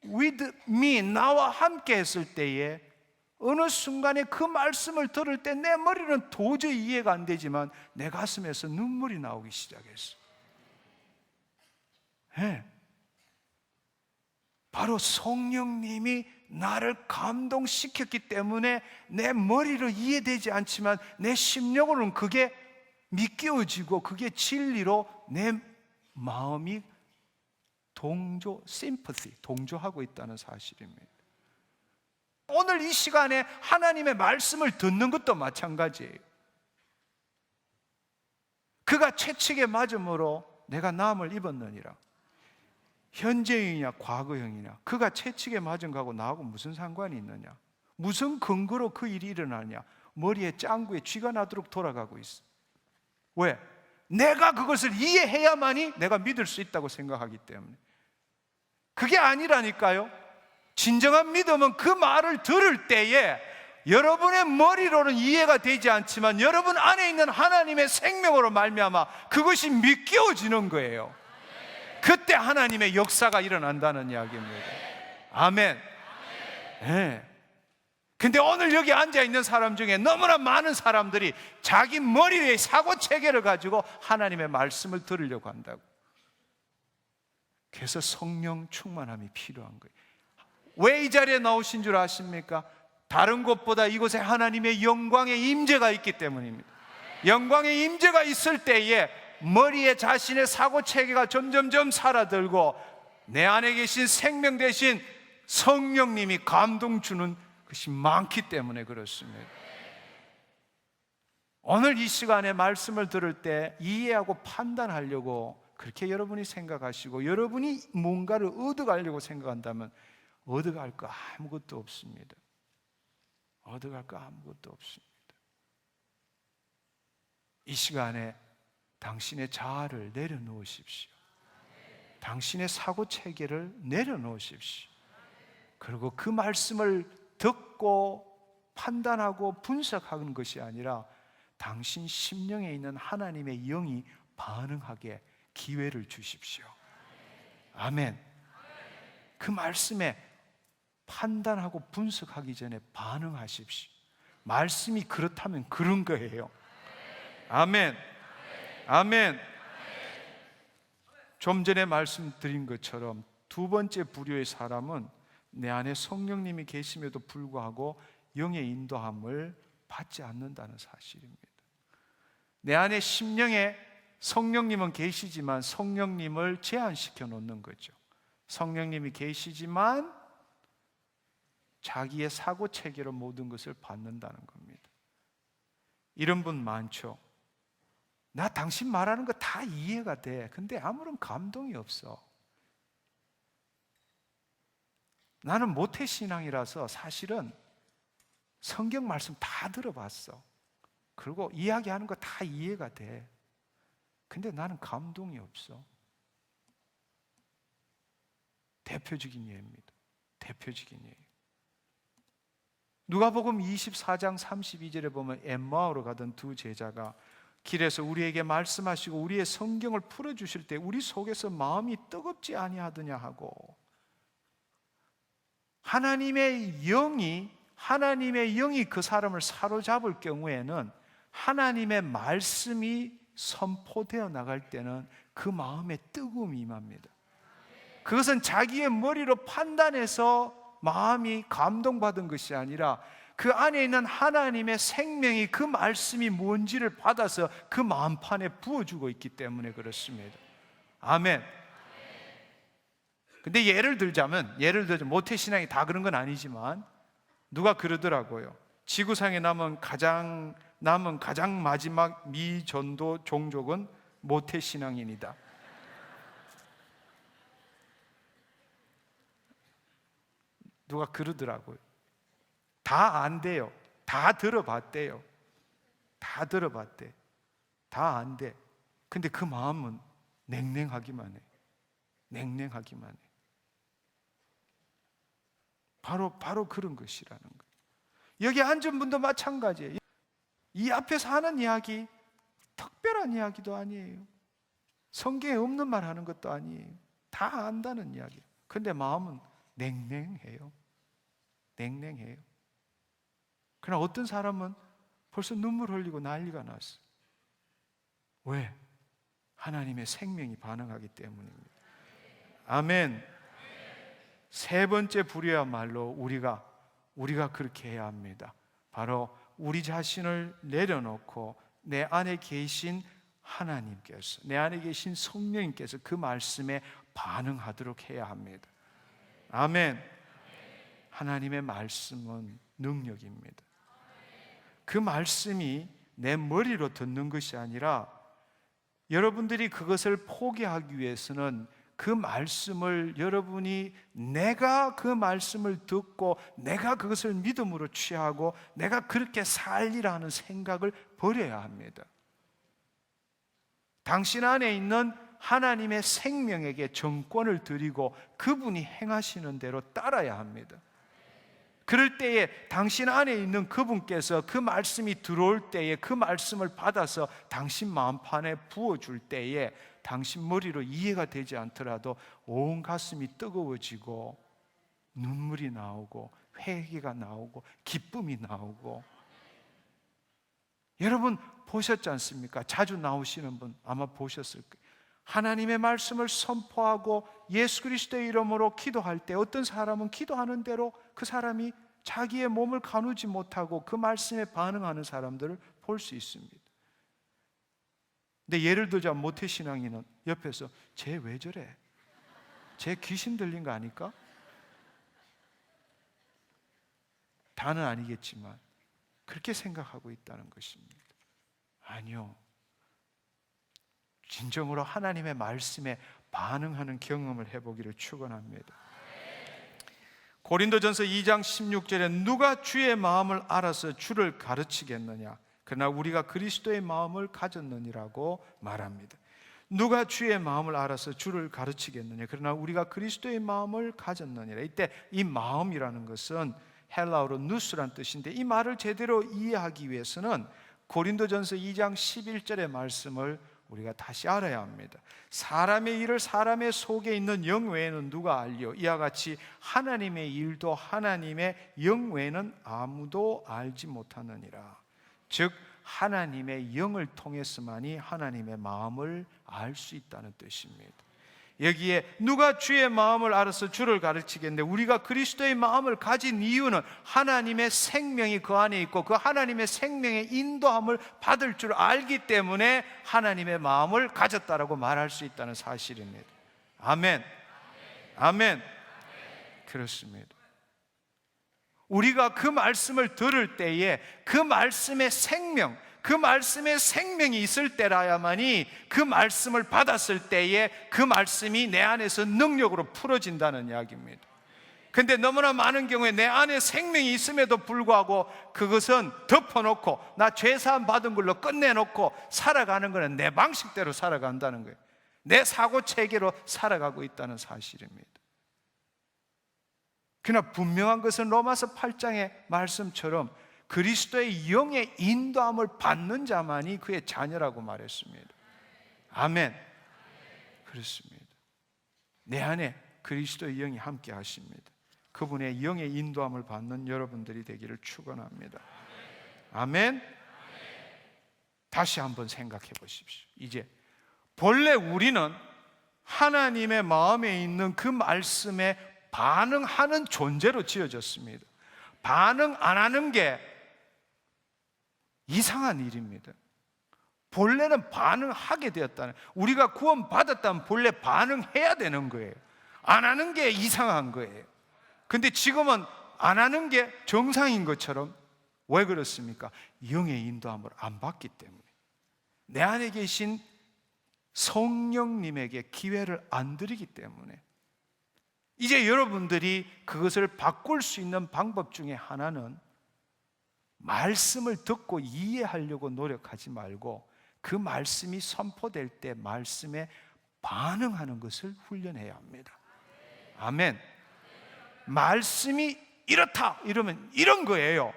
with me, 나와 함께 했을 때에 어느 순간에 그 말씀을 들을 때 내 머리는 도저히 이해가 안 되지만 내 가슴에서 눈물이 나오기 시작했어요. 네. 바로 성령님이 나를 감동시켰기 때문에 내 머리로 이해되지 않지만 내 심령으로는 그게 믿겨지고 그게 진리로 내 마음이 동조하고 있다는 사실입니다. 오늘 이 시간에 하나님의 말씀을 듣는 것도 마찬가지예요. 그가 채찍에 맞음으로 내가 나음을 입었느니라. 현재형이냐 과거형이냐, 그가 채찍에 맞은 거하고 나하고 무슨 상관이 있느냐, 무슨 근거로 그 일이 일어나냐. 머리에 짱구에 쥐가 나도록 돌아가고 있어. 왜? 내가 그것을 이해해야만이 내가 믿을 수 있다고 생각하기 때문에. 그게 아니라니까요. 진정한 믿음은 그 말을 들을 때에 여러분의 머리로는 이해가 되지 않지만 여러분 안에 있는 하나님의 생명으로 말미암아 그것이 믿겨지는 거예요. 그때 하나님의 역사가 일어난다는 이야기입니다. 아멘. 네. 근데 오늘 여기 앉아있는 사람 중에 너무나 많은 사람들이 자기 머리에 사고체계를 가지고 하나님의 말씀을 들으려고 한다고. 그래서 성령 충만함이 필요한 거예요. 왜 이 자리에 나오신 줄 아십니까? 다른 곳보다 이곳에 하나님의 영광의 임재가 있기 때문입니다. 영광의 임재가 있을 때에 머리에 자신의 사고체계가 점점점 사라들고 내 안에 계신 생명 대신 성령님이 감동 주는 것이 많기 때문에 그렇습니다. 오늘 이 시간에 말씀을 들을 때 이해하고 판단하려고 그렇게 여러분이 생각하시고 여러분이 뭔가를 얻어가려고 생각한다면 얻어갈 거 아무것도 없습니다. 얻어갈 거 아무것도 없습니다. 이 시간에 당신의 자아를 내려놓으십시오. 당신의 사고체계를 내려놓으십시오. 그리고 그 말씀을 듣고 판단하고 분석하는 것이 아니라 당신 심령에 있는 하나님의 영이 반응하게 기회를 주십시오. 아멘. 그 말씀에 판단하고 분석하기 전에 반응하십시오. 말씀이 그렇다면 그런 거예요. 아멘. 아멘. 좀 전에 말씀드린 것처럼 두 번째 부류의 사람은 내 안에 성령님이 계심에도 불구하고 영의 인도함을 받지 않는다는 사실입니다. 내 안에 심령에 성령님은 계시지만 성령님을 제한시켜 놓는 거죠. 성령님이 계시지만 자기의 사고체계로 모든 것을 받는다는 겁니다. 이런 분 많죠. 나 당신 말하는 거 다 이해가 돼. 근데 아무런 감동이 없어. 나는 모태신앙이라서 사실은 성경 말씀 다 들어봤어. 그리고 이야기하는 거 다 이해가 돼. 근데 나는 감동이 없어. 대표적인 예입니다. 대표적인 예예요. 누가복음 24장 32절에 보면 엠마오로 가던 두 제자가 길에서 우리에게 말씀하시고 우리의 성경을 풀어주실 때 우리 속에서 마음이 뜨겁지 아니하더냐 하고, 하나님의 영이 그 사람을 사로잡을 경우에는 하나님의 말씀이 선포되어 나갈 때는 그 마음에 뜨거움이 임합니다. 그것은 자기의 머리로 판단해서 마음이 감동받은 것이 아니라 그 안에 있는 하나님의 생명이 그 말씀이 뭔지를 받아서 그 마음판에 부어주고 있기 때문에 그렇습니다. 아멘. 근데 예를 들자면 모태신앙이 다 그런 건 아니지만 누가 그러더라고요. 지구상에 남은 가장 마지막 미전도 종족은 모태신앙인이다. 누가 그러더라고요. 다 안 돼요. 다 들어봤대요. 다 들어봤대. 다 안 돼. 근데 그 마음은 냉랭하기만 해. 냉랭하기만 해. 바로 그런 것이라는 거예요. 여기 앉은 분도 마찬가지예요. 이 앞에서 하는 이야기 특별한 이야기도 아니에요. 성경에 없는 말 하는 것도 아니에요. 다 안다는 이야기예요. 근데 마음은 냉랭해요. 냉랭해요. 그러나 어떤 사람은 벌써 눈물 흘리고 난리가 났어. 왜? 하나님의 생명이 반응하기 때문입니다. 아멘. 세 번째 부류야말로 우리가 그렇게 해야 합니다. 바로 우리 자신을 내려놓고 내 안에 계신 하나님께서, 내 안에 계신 성령님께서 그 말씀에 반응하도록 해야 합니다. 아멘. 하나님의 말씀은 능력입니다. 그 말씀이 내 머리로 듣는 것이 아니라 여러분들이 그것을 포기하기 위해서는 그 말씀을 여러분이 내가 그 말씀을 듣고 내가 그것을 믿음으로 취하고 내가 그렇게 살리라는 생각을 버려야 합니다. 당신 안에 있는 하나님의 생명에게 정권을 드리고 그분이 행하시는 대로 따라야 합니다. 그럴 때에 당신 안에 있는 그분께서 그 말씀이 들어올 때에 그 말씀을 받아서 당신 마음판에 부어줄 때에 당신 머리로 이해가 되지 않더라도 온 가슴이 뜨거워지고 눈물이 나오고 회개가 나오고 기쁨이 나오고. 여러분 보셨지 않습니까? 자주 나오시는 분 아마 보셨을 거예요. 하나님의 말씀을 선포하고 예수 그리스도의 이름으로 기도할 때 어떤 사람은 기도하는 대로 그 사람이 자기의 몸을 가누지 못하고 그 말씀에 반응하는 사람들을 볼 수 있습니다. 근데 예를 들자 모태신앙인은 옆에서 쟤 왜 저래? 쟤 귀신 들린 거 아닐까? 다는 아니겠지만 그렇게 생각하고 있다는 것입니다. 아니요. 진정으로 하나님의 말씀에 반응하는 경험을 해보기를 축원합니다. 고린도전서 2장 16절에 누가 주의 마음을 알아서 주를 가르치겠느냐? 그러나 우리가 그리스도의 마음을 가졌느니라고 말합니다. 누가 주의 마음을 알아서 주를 가르치겠느냐? 그러나 우리가 그리스도의 마음을 가졌느니라. 이때 이 마음이라는 것은 헬라어로 누스란 뜻인데 이 말을 제대로 이해하기 위해서는 고린도전서 2장 11절의 말씀을 우리가 다시 알아야 합니다. 사람의 일을 사람의 속에 있는 영 외에는 누가 알리요? 이와 같이 하나님의 일도 하나님의 영 외에는 아무도 알지 못하느니라. 즉 하나님의 영을 통해서만이 하나님의 마음을 알 수 있다는 뜻입니다. 여기에 누가 주의 마음을 알아서 주를 가르치겠는데 우리가 그리스도의 마음을 가진 이유는 하나님의 생명이 그 안에 있고 그 하나님의 생명의 인도함을 받을 줄 알기 때문에 하나님의 마음을 가졌다라고 말할 수 있다는 사실입니다. 아멘. 아멘. 그렇습니다. 우리가 그 말씀을 들을 때에 그 말씀의 생명, 그 말씀에 생명이 있을 때라야만이 그 말씀을 받았을 때에 그 말씀이 내 안에서 능력으로 풀어진다는 이야기입니다. 근데 너무나 많은 경우에 내 안에 생명이 있음에도 불구하고 그것은 덮어놓고 나 죄사함 받은 걸로 끝내놓고 살아가는 것은 내 방식대로 살아간다는 거예요. 내 사고체계로 살아가고 있다는 사실입니다. 그러나 분명한 것은 로마서 8장의 말씀처럼 그리스도의 영의 인도함을 받는 자만이 그의 자녀라고 말했습니다. 아멘. 그렇습니다. 내 안에 그리스도의 영이 함께 하십니다. 그분의 영의 인도함을 받는 여러분들이 되기를 축원합니다. 아멘. 다시 한번 생각해 보십시오. 이제 본래 우리는 하나님의 마음에 있는 그 말씀에 반응하는 존재로 지어졌습니다. 반응 안 하는 게 이상한 일입니다. 본래는 반응하게 되었다는, 우리가 구원받았다면 본래 반응해야 되는 거예요. 안 하는 게 이상한 거예요. 근데 지금은 안 하는 게 정상인 것처럼. 왜 그렇습니까? 영의 인도함을 안 받기 때문에, 내 안에 계신 성령님에게 기회를 안 드리기 때문에. 이제 여러분들이 그것을 바꿀 수 있는 방법 중에 하나는 말씀을 듣고 이해하려고 노력하지 말고 그 말씀이 선포될 때 말씀에 반응하는 것을 훈련해야 합니다. 아멘. 말씀이 이렇다 이러면 이런 거예요.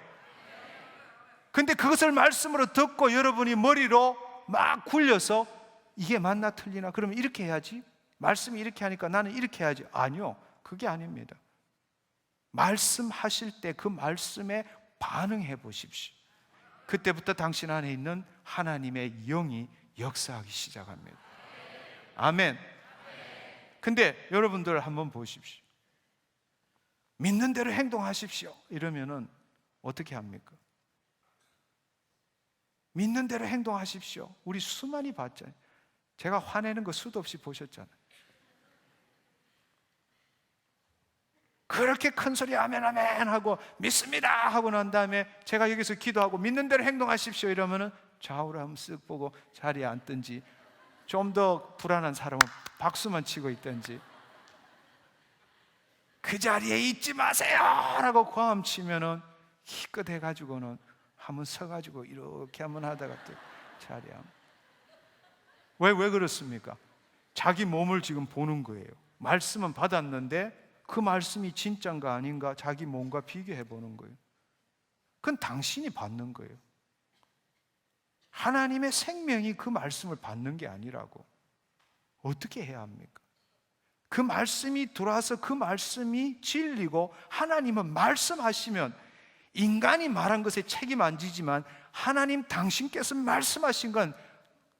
근데 그것을 말씀으로 듣고 여러분이 머리로 막 굴려서 이게 맞나 틀리나, 그러면 이렇게 해야지, 말씀이 이렇게 하니까 나는 이렇게 해야지. 아니요, 그게 아닙니다. 말씀하실 때 그 말씀에 반응해 보십시오. 그때부터 당신 안에 있는 하나님의 영이 역사하기 시작합니다. 아멘. 근데 여러분들 한번 보십시오. 믿는 대로 행동하십시오. 이러면은 어떻게 합니까? 믿는 대로 행동하십시오. 우리 수많이 봤잖아요. 제가 화내는 거 수도 없이 보셨잖아요. 그렇게 큰 소리 아멘 아멘 하고 믿습니다 하고 난 다음에 제가 여기서 기도하고 믿는 대로 행동하십시오 이러면은 좌우로 한번 쓱 보고 자리에 앉든지, 좀 더 불안한 사람은 박수만 치고 있든지, 그 자리에 있지 마세요 라고 고함 치면은 기껏 해가지고는 한번 서가지고 이렇게 한번 하다가 또 자리에 왜 그렇습니까? 자기 몸을 지금 보는 거예요. 말씀은 받았는데 그 말씀이 진짜인가 아닌가 자기 몸과 비교해 보는 거예요. 그건 당신이 받는 거예요. 하나님의 생명이 그 말씀을 받는 게 아니라고. 어떻게 해야 합니까? 그 말씀이 들어와서 그 말씀이 진리고, 하나님은 말씀하시면 인간이 말한 것에 책임 안 지지만 하나님 당신께서 말씀하신 건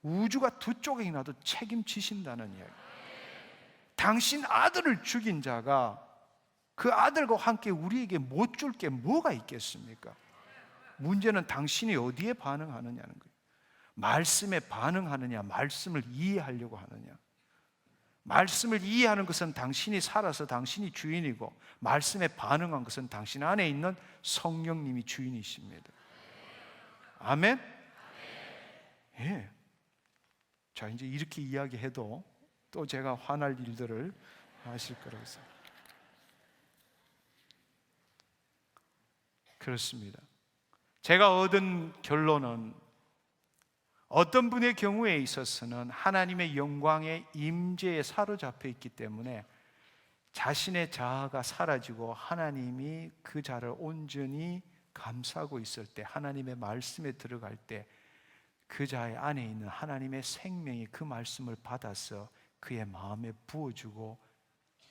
우주가 두 쪽이나도 책임지신다는 이야기. 당신 아들을 죽인 자가 그 아들과 함께 우리에게 못 줄 게 뭐가 있겠습니까? 문제는 당신이 어디에 반응하느냐는 거예요. 말씀에 반응하느냐, 말씀을 이해하려고 하느냐. 말씀을 이해하는 것은 당신이 살아서 당신이 주인이고, 말씀에 반응한 것은 당신 안에 있는 성령님이 주인이십니다. 아멘? 예. 자, 이제 이렇게 이야기해도 또 제가 화날 일들을 하실 거라고 생각합니다. 그렇습니다. 제가 얻은 결론은, 어떤 분의 경우에 있어서는 하나님의 영광의 임재에 사로잡혀 있기 때문에 자신의 자아가 사라지고 하나님이 그 자를 온전히 감싸고 있을 때, 하나님의 말씀에 들어갈 때 그 자의 안에 있는 하나님의 생명이 그 말씀을 받아서 그의 마음에 부어주고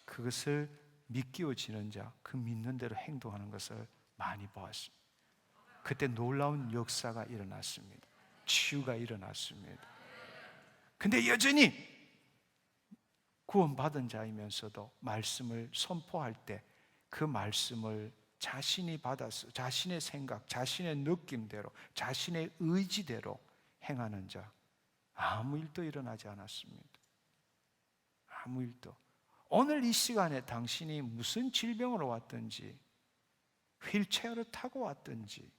그것을 믿기워지는 자, 그 믿는 대로 행동하는 것을 많이 보았습니다. 그때 놀라운 역사가 일어났습니다. 치유가 일어났습니다. 근데 여전히 구원받은 자이면서도 말씀을 선포할 때 그 말씀을 자신이 받아서 자신의 생각, 자신의 느낌대로, 자신의 의지대로 행하는 자, 아무 일도 일어나지 않았습니다. 아무 일도. 오늘 이 시간에 당신이 무슨 질병으로 왔든지, 휠체어를 타고 왔든지,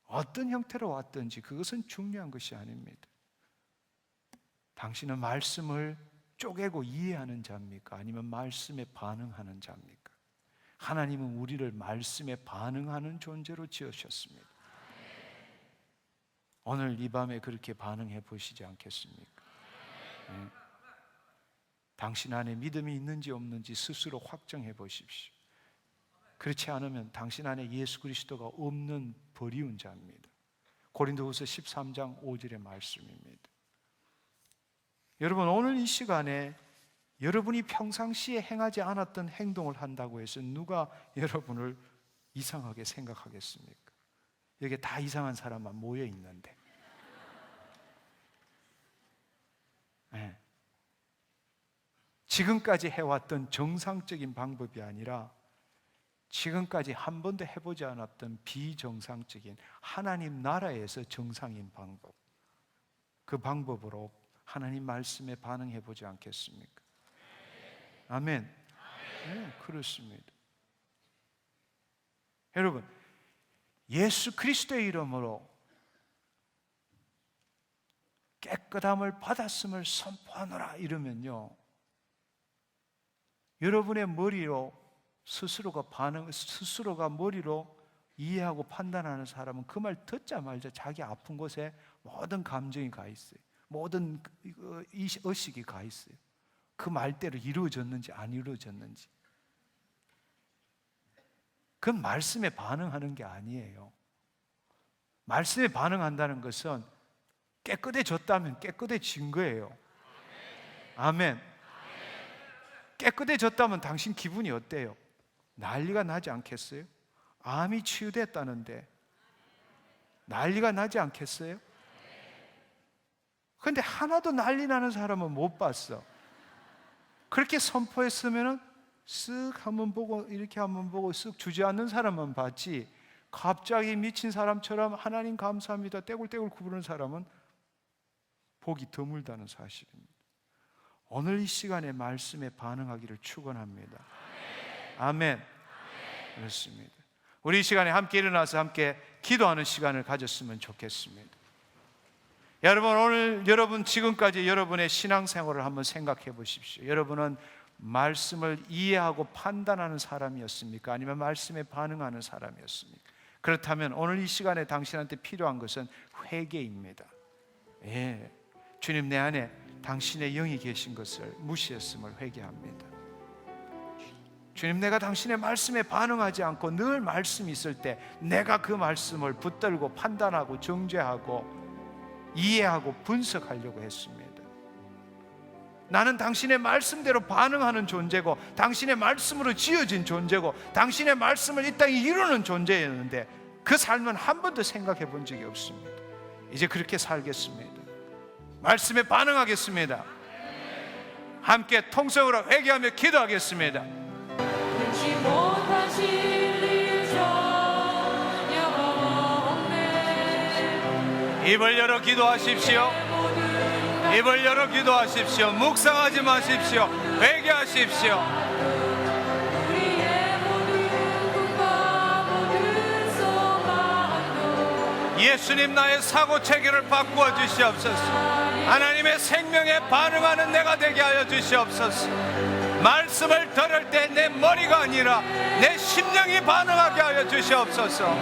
어떤 형태로 왔든지 그것은 중요한 것이 아닙니다. 당신은 말씀을 쪼개고 이해하는 자입니까? 아니면 말씀에 반응하는 자입니까? 하나님은 우리를 말씀에 반응하는 존재로 지으셨습니다. 오늘 이 밤에 그렇게 반응해 보시지 않겠습니까? 네. 당신 안에 믿음이 있는지 없는지 스스로 확정해 보십시오. 그렇지 않으면 당신 안에 예수 그리스도가 없는 버리운 자입니다. 고린도후서 13장 5절의 말씀입니다. 여러분, 오늘 이 시간에 여러분이 평상시에 행하지 않았던 행동을 한다고 해서 누가 여러분을 이상하게 생각하겠습니까? 여기 다 이상한 사람만 모여 있는데. 네. 지금까지 해왔던 정상적인 방법이 아니라 지금까지 한 번도 해보지 않았던 비정상적인 하나님 나라에서 정상인 방법, 그 방법으로 하나님 말씀에 반응해 보지 않겠습니까? 아멘. 네, 그렇습니다. 여러분, 예수 그리스도의 이름으로 깨끗함을 받았음을 선포하노라 이러면요, 여러분의 머리로 스스로가 머리로 이해하고 판단하는 사람은 그 말 듣자마자 자기 아픈 곳에 모든 감정이 가 있어요. 모든 의식이 가 있어요. 그 말대로 이루어졌는지 안 이루어졌는지. 그건 말씀에 반응하는 게 아니에요. 말씀에 반응한다는 것은 깨끗해졌다면 깨끗해진 거예요. 아멘. 깨끗해졌다면 당신 기분이 어때요? 난리가 나지 않겠어요? 암이 치유됐다는데 난리가 나지 않겠어요? 그런데 하나도 난리 나는 사람은 못 봤어. 그렇게 선포했으면 쓱 한번 보고 이렇게 한번 보고 쓱 주저앉는 사람만 봤지, 갑자기 미친 사람처럼 하나님 감사합니다 떼굴떼굴 구부르는 사람은 보기 드물다는 사실입니다. 오늘 이 시간에 말씀에 반응하기를 축원합니다. 아멘. 그렇습니다. 우리 이 시간에 함께 일어나서 함께 기도하는 시간을 가졌으면 좋겠습니다. 여러분, 오늘 여러분 지금까지 여러분의 신앙생활을 한번 생각해 보십시오. 여러분은 말씀을 이해하고 판단하는 사람이었습니까? 아니면 말씀에 반응하는 사람이었습니까? 그렇다면 오늘 이 시간에 당신한테 필요한 것은 회개입니다. 예, 주님, 내 안에 당신의 영이 계신 것을 무시했음을 회개합니다. 주님, 내가 당신의 말씀에 반응하지 않고 늘 말씀이 있을 때 내가 그 말씀을 붙들고 판단하고 정죄하고 이해하고 분석하려고 했습니다. 나는 당신의 말씀대로 반응하는 존재고 당신의 말씀으로 지어진 존재고 당신의 말씀을 이 땅에 이루는 존재였는데 그 삶은 한 번도 생각해 본 적이 없습니다. 이제 그렇게 살겠습니다. 말씀에 반응하겠습니다. 함께 통성으로 회개하며 기도하겠습니다. 입을 열어 기도하십시오. 입을 열어 기도하십시오. 묵상하지 마십시오. 회개하십시오. 예수님, 나의 사고 체계를 바꾸어 주시옵소서. 하나님의 생명에 반응하는 내가 되게 하여 주시옵소서. 말씀을 들을 때 내 머리가 아니라 내 심령이 반응하게 하여 주시옵소서.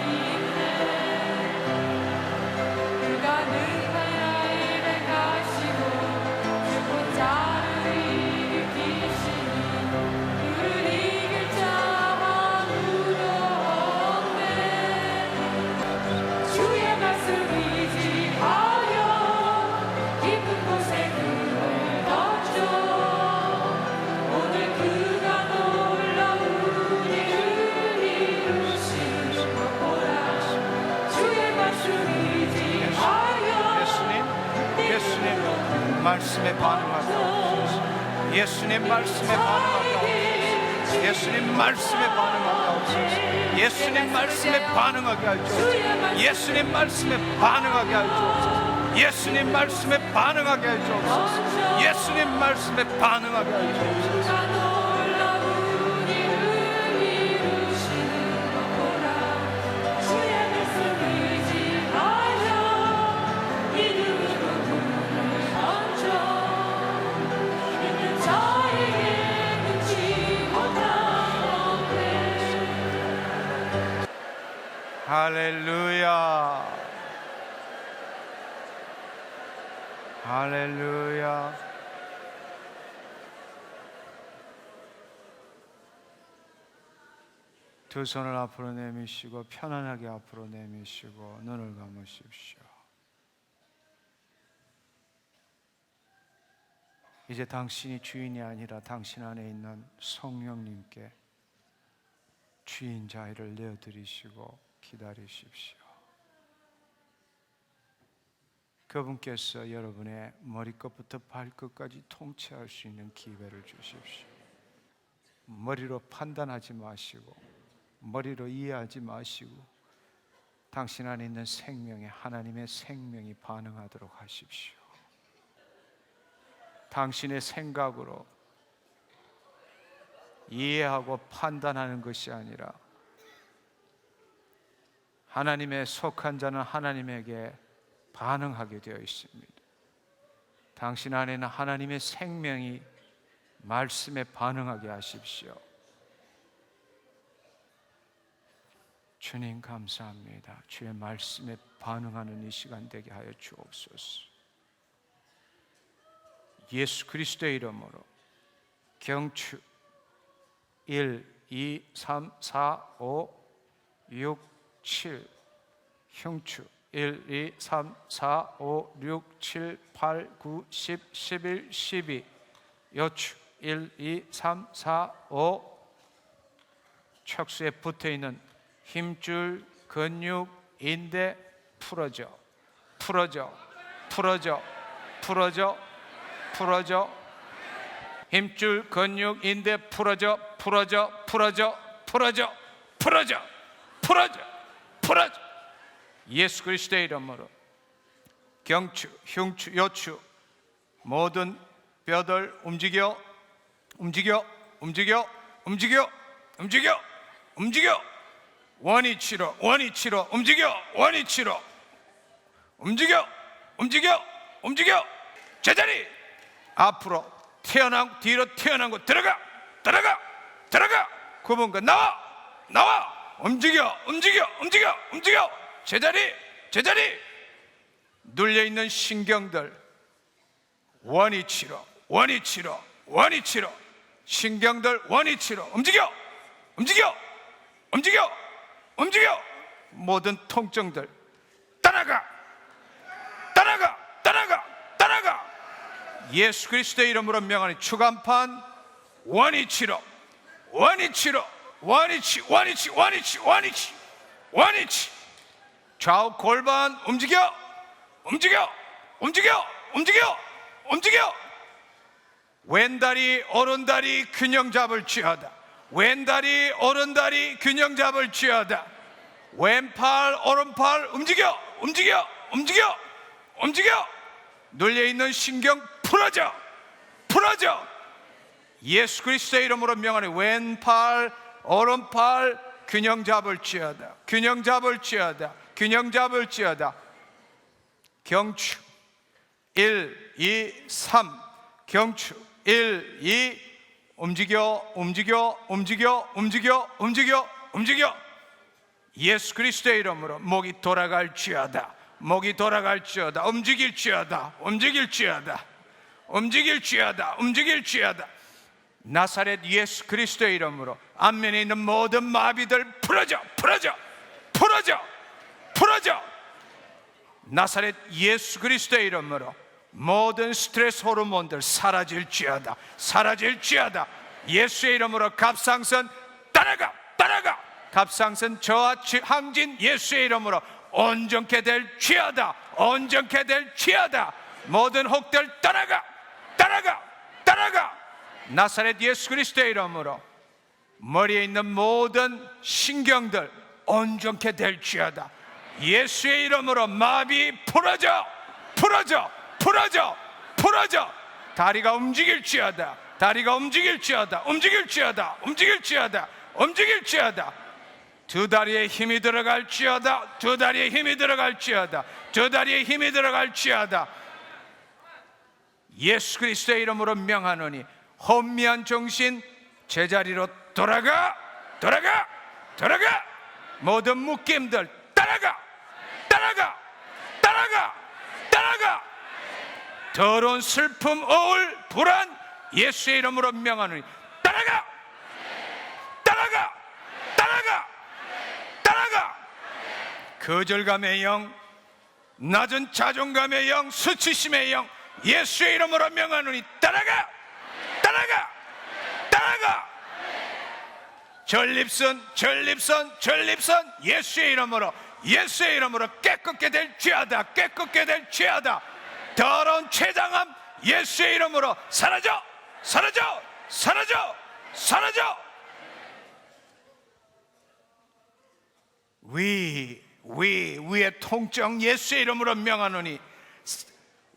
말씀에 반응하게 하옵소서. 예수님 말씀에 반응하게 하옵소서. 예수님 말씀에 반응하게 하옵소서. 예수님 말씀에 반응하게 하옵소서. 예수님 말씀에 반응하게 하옵소서. 예수님 말씀에 반응하게 하옵소서. 예수님 말씀에 반응하게 하옵소서. 할렐루야. 할렐루야. 두 손을 앞으로 내미시고 편안하게 앞으로 내미시고 눈을 감으십시오. 이제 당신이 주인이 아니라 당신 안에 있는 성령님께 주인 자리를 내어드리시고 기다리십시오. 그분께서 여러분의 머리끝부터 발끝까지 통치할 수 있는 기회를 주십시오. 머리로 판단하지 마시고 머리로 이해하지 마시고 당신 안에 있는 생명에 하나님의 생명이 반응하도록 하십시오. 당신의 생각으로 이해하고 판단하는 것이 아니라 하나님의 속한 자는 하나님에게 반응하게 되어 있습니다. 당신 안에는 하나님의 생명이 말씀에 반응하게 하십시오. 주님 감사합니다. 주의 말씀에 반응하는 이 시간 되게 하여 주옵소서. 예수 그리스도의 이름으로 경추 1, 2, 3, 4, 5, 6, 7 형추 1, 2, 3, 4, 5, 6, 7, 8, 9, 10, 11, 12 여추 1, 2, 3, 4, 5 척수에 붙어있는 힘줄, 근육, 인대 풀어져 풀어져 풀어져 풀어져 풀어져 힘줄 근육 인대 풀어져 풀어져 풀어져 풀어져 풀어져 풀어져 풀어져. 예수 그리스도의 이름으로 경추, 흉추, 요추 모든 뼈들 움직여 움직여 움직여 움직여 움직여 움직여. 원위 치료 원위 치료 움직여 원위 치료 움직여 움직여 움직여. 제자리 앞으로 튀어나오고 뒤로 튀어나오고 들어가 들어가 들어가. 9번간 나와 나와 움직여 움직여 움직여 움직여. 제자리 제자리. 눌려있는 신경들 원위 치료 원위 치료 원위 치료. 신경들 원위 치료 움직여 움직여 움직여 움직여. 모든 통증들 떠나가 떠나가 떠나가 떠나가. 예수 그리스도의 이름으로 명하니 추간판 원위 치료 원위 치료 원위 치 원위 치 원위 치 원위 치 원위 치. 좌우 골반 움직여 움직여 움직여 움직여 움직여. 왼다리 오른다리 균형 잡을 쥐어다. 왼다리 오른다리 균형 잡을 쥐어다. 왼팔 오른팔 움직여 움직여 움직여 움직여. 눌려있는 신경 풀어져 풀어져. 예수 그리스도의 이름으로 명하니 왼팔 오른팔 균형 잡을 쥐어다 균형 잡을 쥐어다 균형 잡을 쥐어다. 경추 1, 2, 3 경추 1, 2 움직여 움직여 움직여 움직여 움직여 움직여. 예수 그리스도의 이름으로 목이 돌아갈지어다 목이 돌아갈지어다 움직일지어다 움직일지어다 움직일지어다 움직일지어다. 나사렛 예수 그리스도의 이름으로 안면에 있는 모든 마비들 풀어져 풀어져 풀어져 풀어져. 나사렛 예수 그리스도의 이름으로 모든 스트레스 호르몬들 사라질지어다 사라질지어다. 예수의 이름으로 갑상선 따라가 따라가. 갑상선 저하 항진 예수의 이름으로 온전케 될지어다 온전케 될지어다. 모든 혹들 따라가 따라가 따라가. 나사렛 예수 그리스도의 이름으로 머리에 있는 모든 신경들 온전케 될지어다. 예수의 이름으로 마비 풀어져 풀어져 풀어져 풀어져. 다리가 움직일지어다 다리가 움직일지어다 움직일지어다 움직일지어다 움직일지어다. 두 다리에 힘이 들어갈지어다 두 다리에 힘이 들어갈지어다 두 다리에 힘이 들어갈지어다. 예수 그리스도의 이름으로 명하노니 혼미한 정신 제자리로 돌아가 돌아가 돌아가. 모든 묶임들 따라가 따라가 따라가 따라가. 더러운 슬픔 우울 불안 예수의 이름으로 명하노니 따라가 따라가 따라가 따라가. 거절감의 영 낮은 자존감의 영 수치심의 영 예수의 이름으로 명하노니 따라가 따라가 따라가. 전립선 전립선 전립선 예수의 이름으로 예수의 이름으로 깨끗게 될지어다 깨끗게 될지어다. 더러운 췌장암 예수의 이름으로 사라져 사라져 사라져 사라져. 위의 통증 예수의 이름으로 명하노니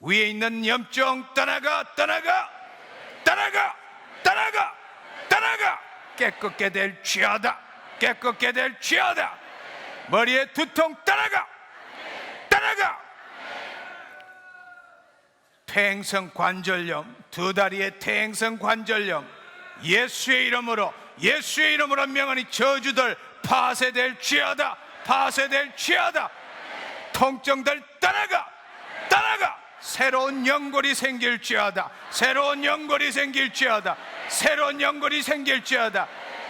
위에 있는 염증 떠나가 떠나가 떠나가 떠나가 떠나가. 깨끗게 될지어다 깨끗게 될지어다. 머리에 두통 떠나가 떠나가. 퇴행성 관절염 두 다리에 퇴행성 관절염 예수의 이름으로 예수의 이름으로 명하니 저주들 파쇄될지어다 파쇄될지어다. 통증들 떠나가 떠나가. 새로운 연골이 생길지어다 새로운 연골이 생길지어다 새로운 연골이 생길지어다.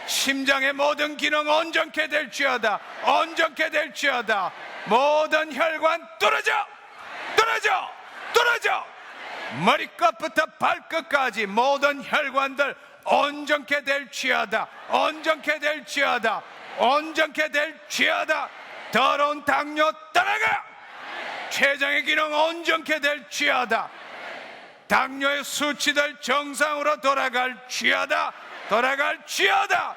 심장의 모든 기능 온전케 될지어다 온전케 될지어다. 모든 혈관 뚫어져 뚫어져 뚫어져. 머리끝부터 발끝까지 모든 혈관들 온전케 될지어다 온전케 될지어다 온전케 될지어다. 더러운 당뇨 떠나가. 췌장의 기능 온전케 될지어다 당뇨의 수치들 정상으로 돌아갈지어다. 돌아갈지어다.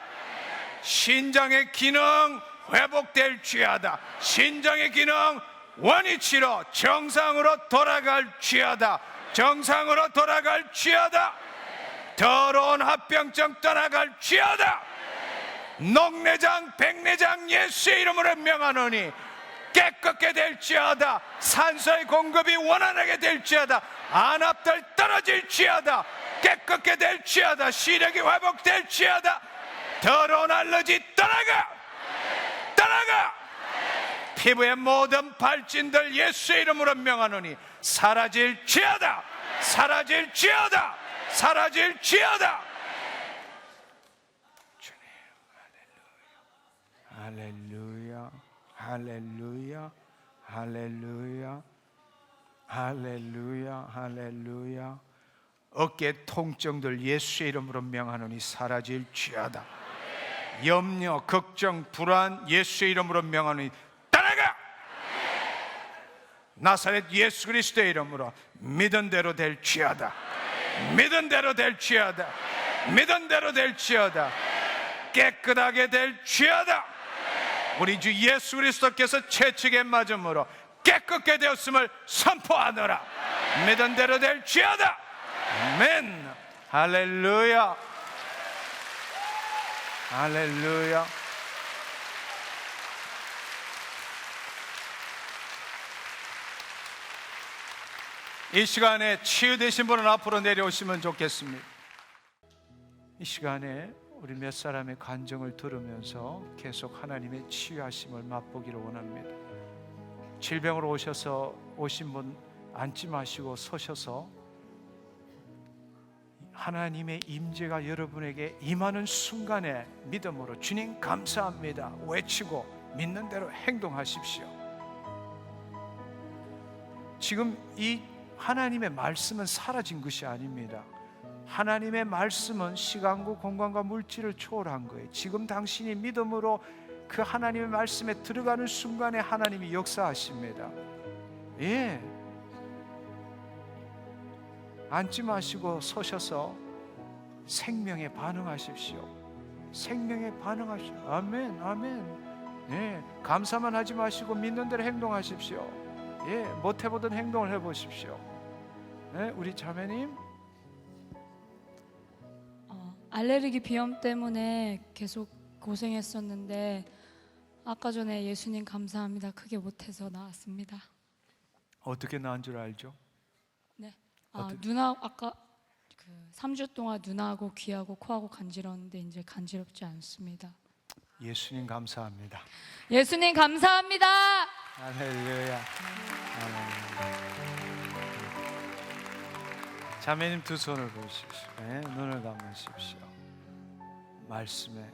신장의 기능 회복될지어다. 신장의 기능 원위치로 정상으로 돌아갈지어다. 정상으로 돌아갈지어다. 더러운 합병증 떠나갈지어다. 녹내장 백내장 예수의 이름으로 명하노니 깨끗게 될지어다. 산소의 공급이 원활하게 될지어다. 안압들 떨어질지어다. 깨끗게 될지어다. 시력이 회복될지어다. 더러운 알러지 떠나가. 떠나가. 피부의 모든 발진들 예수의 이름으로 명하노니 사라질지어다. 사라질지어다. 사라질지어다. 주님 할렐루야. 할렐루야. 할렐루야. 할렐루야. 할렐루야. 어깨 통증들 예수의 이름으로 명하노니 사라질지어다. 염려, 걱정, 불안 예수의 이름으로 명하노니 떠나가. 나사렛 예수 그리스도의 이름으로 믿은 대로 될지어다. 믿은 대로 될지어다. 믿은 대로 될지어다. 깨끗하게 될지어다. 우리 주 예수 그리스도께서 채찍에 맞음으로 깨끗게 되었음을 선포하노라. 믿은 대로 될지어다. 아멘. 할렐루야. 할렐루야. 이 시간에 치유되신 분은 앞으로 내려오시면 좋겠습니다. 이 시간에 우리 몇 사람의 간증을 들으면서 계속 하나님의 치유하심을 맛보기를 원합니다. 질병으로 오신 분 앉지 마시고 서셔서 하나님의 임재가 여러분에게 임하는 순간에 믿음으로 주님 감사합니다 외치고 믿는 대로 행동하십시오. 지금 이 하나님의 말씀은 사라진 것이 아닙니다. 하나님의 말씀은 시간과 공간과 물질을 초월한 거예요. 지금 당신이 믿음으로 그 하나님의 말씀에 들어가는 순간에 하나님이 역사하십니다. 예. 앉지 마시고 서셔서 생명에 반응하십시오. 생명에 반응하십시오. 아멘, 아멘. 예, 감사만 하지 마시고 믿는 대로 행동하십시오. 예, 못 해보던 행동을 해보십시오. 예, 우리 자매님. 알레르기 비염 때문에 계속 고생했었는데 아까 전에 예수님 감사합니다 크게 못해서 나왔습니다. 어떻게 나은 줄 알죠? 네. 누나 아까 3주 동안 누나하고 귀하고 코하고 간지러웠는데 이제 간지럽지 않습니다. 예수님 감사합니다. 예수님 감사합니다. 할렐루야. 자매님 두 손을 보십시오. 네, 눈을 감으십시오. 말씀에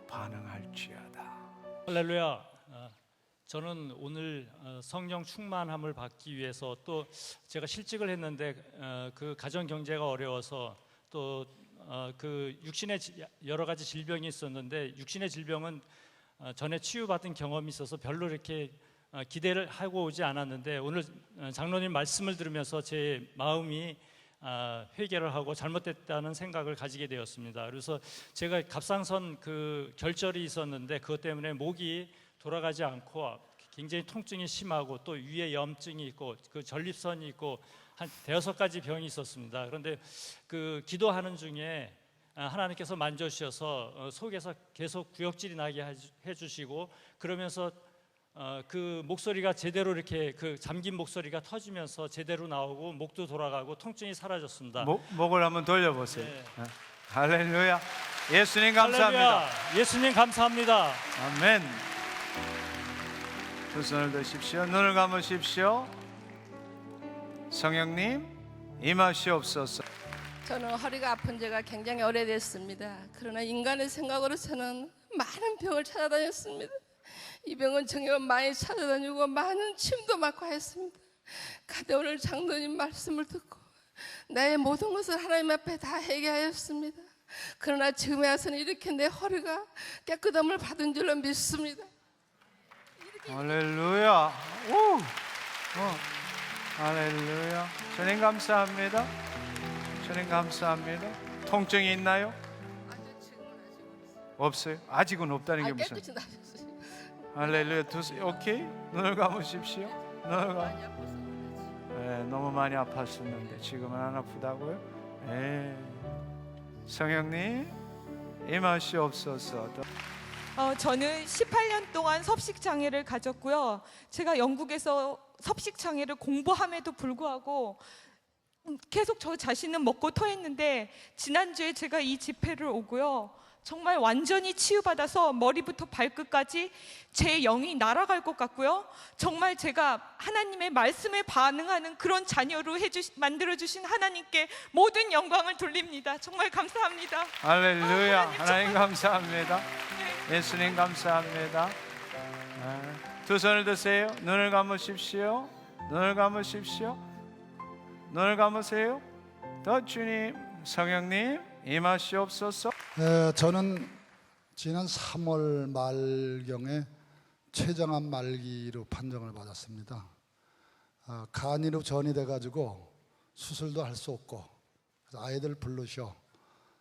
반응할지어다. 할렐루야. 저는 오늘 성령 충만함을 받기 위해서 또 제가 실직을 했는데 그 가정 경제가 어려워서 또 그 육신의 여러 가지 질병이 있었는데 육신의 질병은 전에 치유받은 경험이 있어서 별로 이렇게 기대를 하고 오지 않았는데 오늘 장로님 말씀을 들으면서 제 마음이 회개를 하고 잘못됐다는 생각을 가지게 되었습니다. 그래서 제가 갑상선 그 결절이 있었는데 그것 때문에 목이 돌아가지 않고 굉장히 통증이 심하고 또 위에 염증이 있고 그 전립선이 있고 한 5가지 병이 있었습니다. 그런데 그 기도하는 중에 하나님께서 만져주셔서 속에서 계속 구역질이 나게 해주시고 그러면서 그 목소리가 제대로 이렇게 그 잠긴 목소리가 터지면서 제대로 나오고 목도 돌아가고 통증이 사라졌습니다. 목을 한번 돌려보세요. 네. 할렐루야. 예수님 감사합니다. 할렐루야. 예수님 감사합니다. 아멘. 두 손을 드십시오. 눈을 감으십시오. 성령님 임하시옵소서. 저는 허리가 아픈 지가 굉장히 오래됐습니다. 그러나 인간의 생각으로 저는 많은 병을 찾아다녔습니다. 이 병은 정말 많이 찾아다니고 많은 침도 맞고 했습니다. 그런데 오늘 장로님 말씀을 듣고 나의 모든 것을 하나님 앞에 다 회개하였습니다. 그러나 지금에 와서는 이렇게 내 허리가 깨끗함을 받은 줄로 믿습니다. 할렐루야. 오. 할렐루야. 주님 감사합니다. 주님 감사합니다. 통증이 있나요? 아주 지금은 아직 없어요. 아직은 없다는 게 무슨? 깨끗이 나셨어요. 할렐루야. 오케이. 눈을 감으십시오. 눈을 감. 많이 아파서 그러지. 네, 너무 많이 아팠었는데 지금은 안 아프다고요? 네. 성령님 임하시옵소서. 저는 18년 동안 섭식 장애를 가졌고요. 제가 영국에서 섭식 장애를 공부함에도 불구하고 계속 저 자신은 먹고 토했는데 지난주에 제가 이 집회를 오고요. 정말 완전히 치유받아서 머리부터 발끝까지 제 영이 날아갈 것 같고요. 정말 제가 하나님의 말씀에 반응하는 그런 자녀로 만들어주신 하나님께 모든 영광을 돌립니다. 정말 감사합니다. 할렐루야. 하나님 하나님 감사합니다. 네. 예수님 감사합니다. 두 손을 드세요. 눈을 감으십시오. 눈을 감으십시오. 눈을 감으세요. 더 주님, 성령님 임하시옵소서. 저는 지난 3월 말경에 췌장암 말기로 판정을 받았습니다. 간이로 전이 돼가지고 수술도 할 수 없고 그래서 아이들 불러셔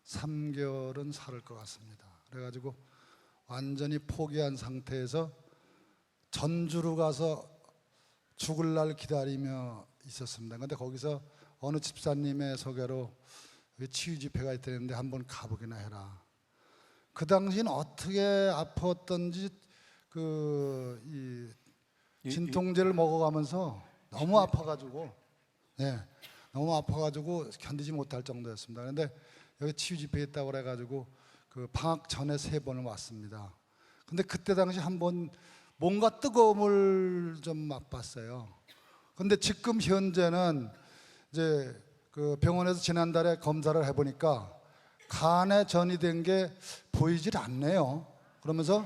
3개월은 살을 것 같습니다. 그래가지고 완전히 포기한 상태에서 전주로 가서 죽을 날 기다리며 있었습니다. 그런데 거기서 어느 집사님의 소개로 치유 집회가 있다는데 한번 가보기나 해라. 그 당시는 어떻게 아팠던지 이 진통제를 먹어가면서 너무 아파가지고, 너무 아파가지고 견디지 못할 정도였습니다. 그런데 여기 치유 집회 있다고 그래가지고 그 방학 전에 3번을 왔습니다. 근데 그때 당시 한번 뭔가 뜨거움을 좀 맛봤어요. 근데 지금 현재는 이제 그 병원에서 지난달에 검사를 해보니까 간에 전이 된 게 보이질 않네요. 그러면서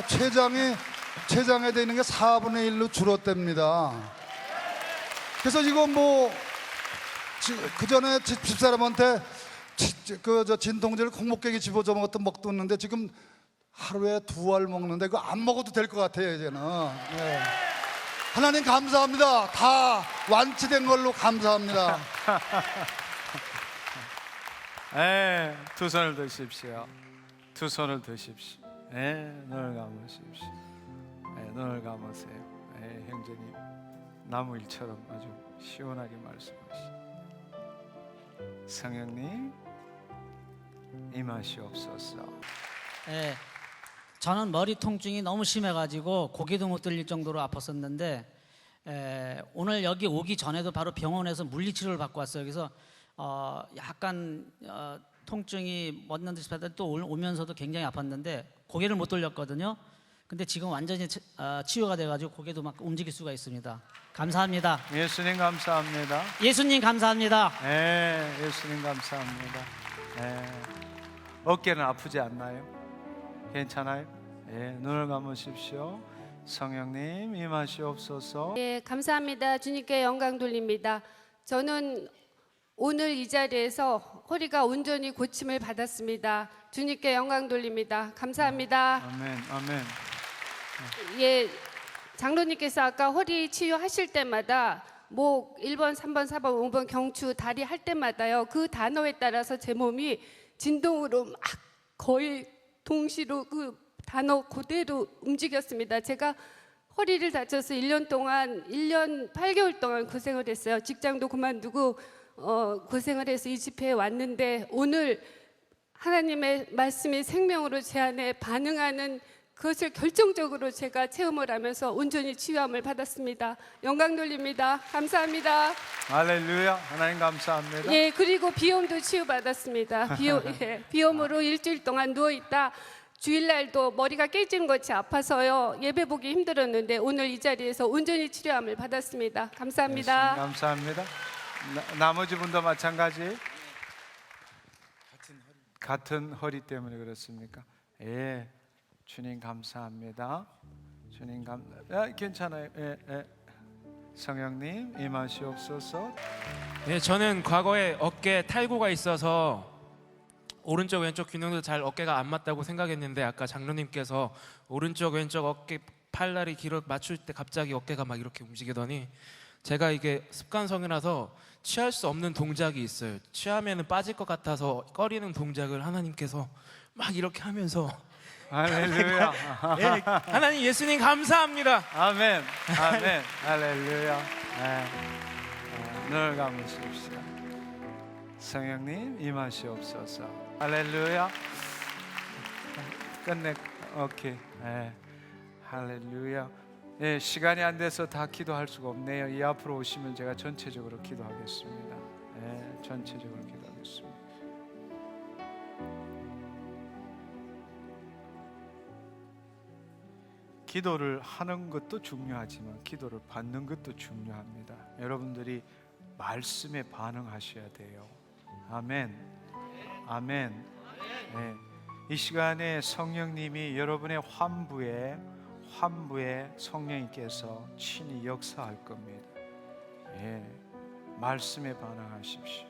췌장에 되는 게 4분의 1로 줄었답니다. 그래서 이거 뭐 그 전에 집사람한테 진통제를 콩목갱이 집어줘 먹었는데 지금 하루에 2알 먹는데 그거 안 먹어도 될 것 같아요 이제는. 네. 하나님 감사합니다. 다 완치된 걸로 감사합니다. 두 손을 드십시오. 두 손을 드십시오. 눈을 감으십시오. 눈을 감으세요. 형제님 나무일처럼 아주 시원하게 말씀하시죠. 성령님 임하시옵소서. 저는 머리 통증이 너무 심해가지고 고개도 못 들릴 정도로 아팠었는데 오늘 여기 오기 전에도 바로 병원에서 물리치료를 받고 왔어요. 그래서 약간 통증이 멎는 듯이 받았는데 또 오면서도 굉장히 아팠는데 고개를 못 돌렸거든요. 근데 지금 완전히 치유가 돼가지고 고개도 막 움직일 수가 있습니다. 감사합니다. 예수님 감사합니다. 예수님 감사합니다. 예수님 감사합니다. 어깨는 아프지 않나요? 괜찮아요? 눈을 감으십시오. 성령님 임하시옵소서. 감사합니다. 주님께 영광 돌립니다. 저는 오늘 이 자리에서 허리가 온전히 고침을 받았습니다. 주님께 영광 돌립니다. 감사합니다. 아멘, 아멘. 장로님께서 아까 허리 치유하실 때마다 목 1번, 3번, 4번, 5번 경추, 다리 할 때마다요. 그 단어에 따라서 제 몸이 진동으로 막 거의 동시로 그 단어 그대로 움직였습니다. 제가 허리를 다쳐서 1년 8개월 동안 고생을 했어요. 직장도 그만두고 고생을 해서 이 집회에 왔는데 오늘 하나님의 말씀이 생명으로 제 안에 반응하는 그것을 결정적으로 제가 체험을 하면서 온전히 치유함을 받았습니다. 영광 돌립니다. 감사합니다. 할렐루야. 하나님 감사합니다. 그리고 비염도 치유받았습니다. 비염으로 일주일 동안 누워있다 주일날도 머리가 깨지는 것이 아파서요. 예배 보기 힘들었는데 오늘 이 자리에서 온전히 치료함을 받았습니다. 감사합니다. 감사합니다. 나머지 분도 마찬가지. 같은 허리 때문에 그렇습니까? 주님 감사합니다. 주님 괜찮아요. 성령님 임하시옵소서. 저는 과거에 어깨 탈구가 있어서 오른쪽 왼쪽 균형도 잘 어깨가 안 맞다고 생각했는데 아까 장로님께서 오른쪽 왼쪽 어깨 팔다리 길어 맞출 때 갑자기 어깨가 막 이렇게 움직이더니 제가 이게 습관성이라서 취할 수 없는 동작이 있어요. 취하면 빠질 것 같아서 꺼리는 동작을 하나님께서 막 이렇게 하면서 할렐루야. 예, 하나님 예수님 감사합니다. 아멘. 아멘. 할렐루야. 네. 눈을 감으십시오. 성령님 임하시옵소서. 할렐루야. 끝내. 오케이. 네. 할렐루야. 예, 시간이 안 돼서 다 기도할 수가 없네요. 이 앞으로 오시면 제가 전체적으로 기도하겠습니다. 예, 전체적으로 기도하겠습니다. 기도를 하는 것도 중요하지만 기도를 받는 것도 중요합니다. 여러분들이 말씀에 반응하셔야 돼요. 아멘. 아멘. 네. 이 시간에 성령님이 여러분의 환부에 성령님께서 친히 역사할 겁니다. 예. 말씀에 반응하십시오.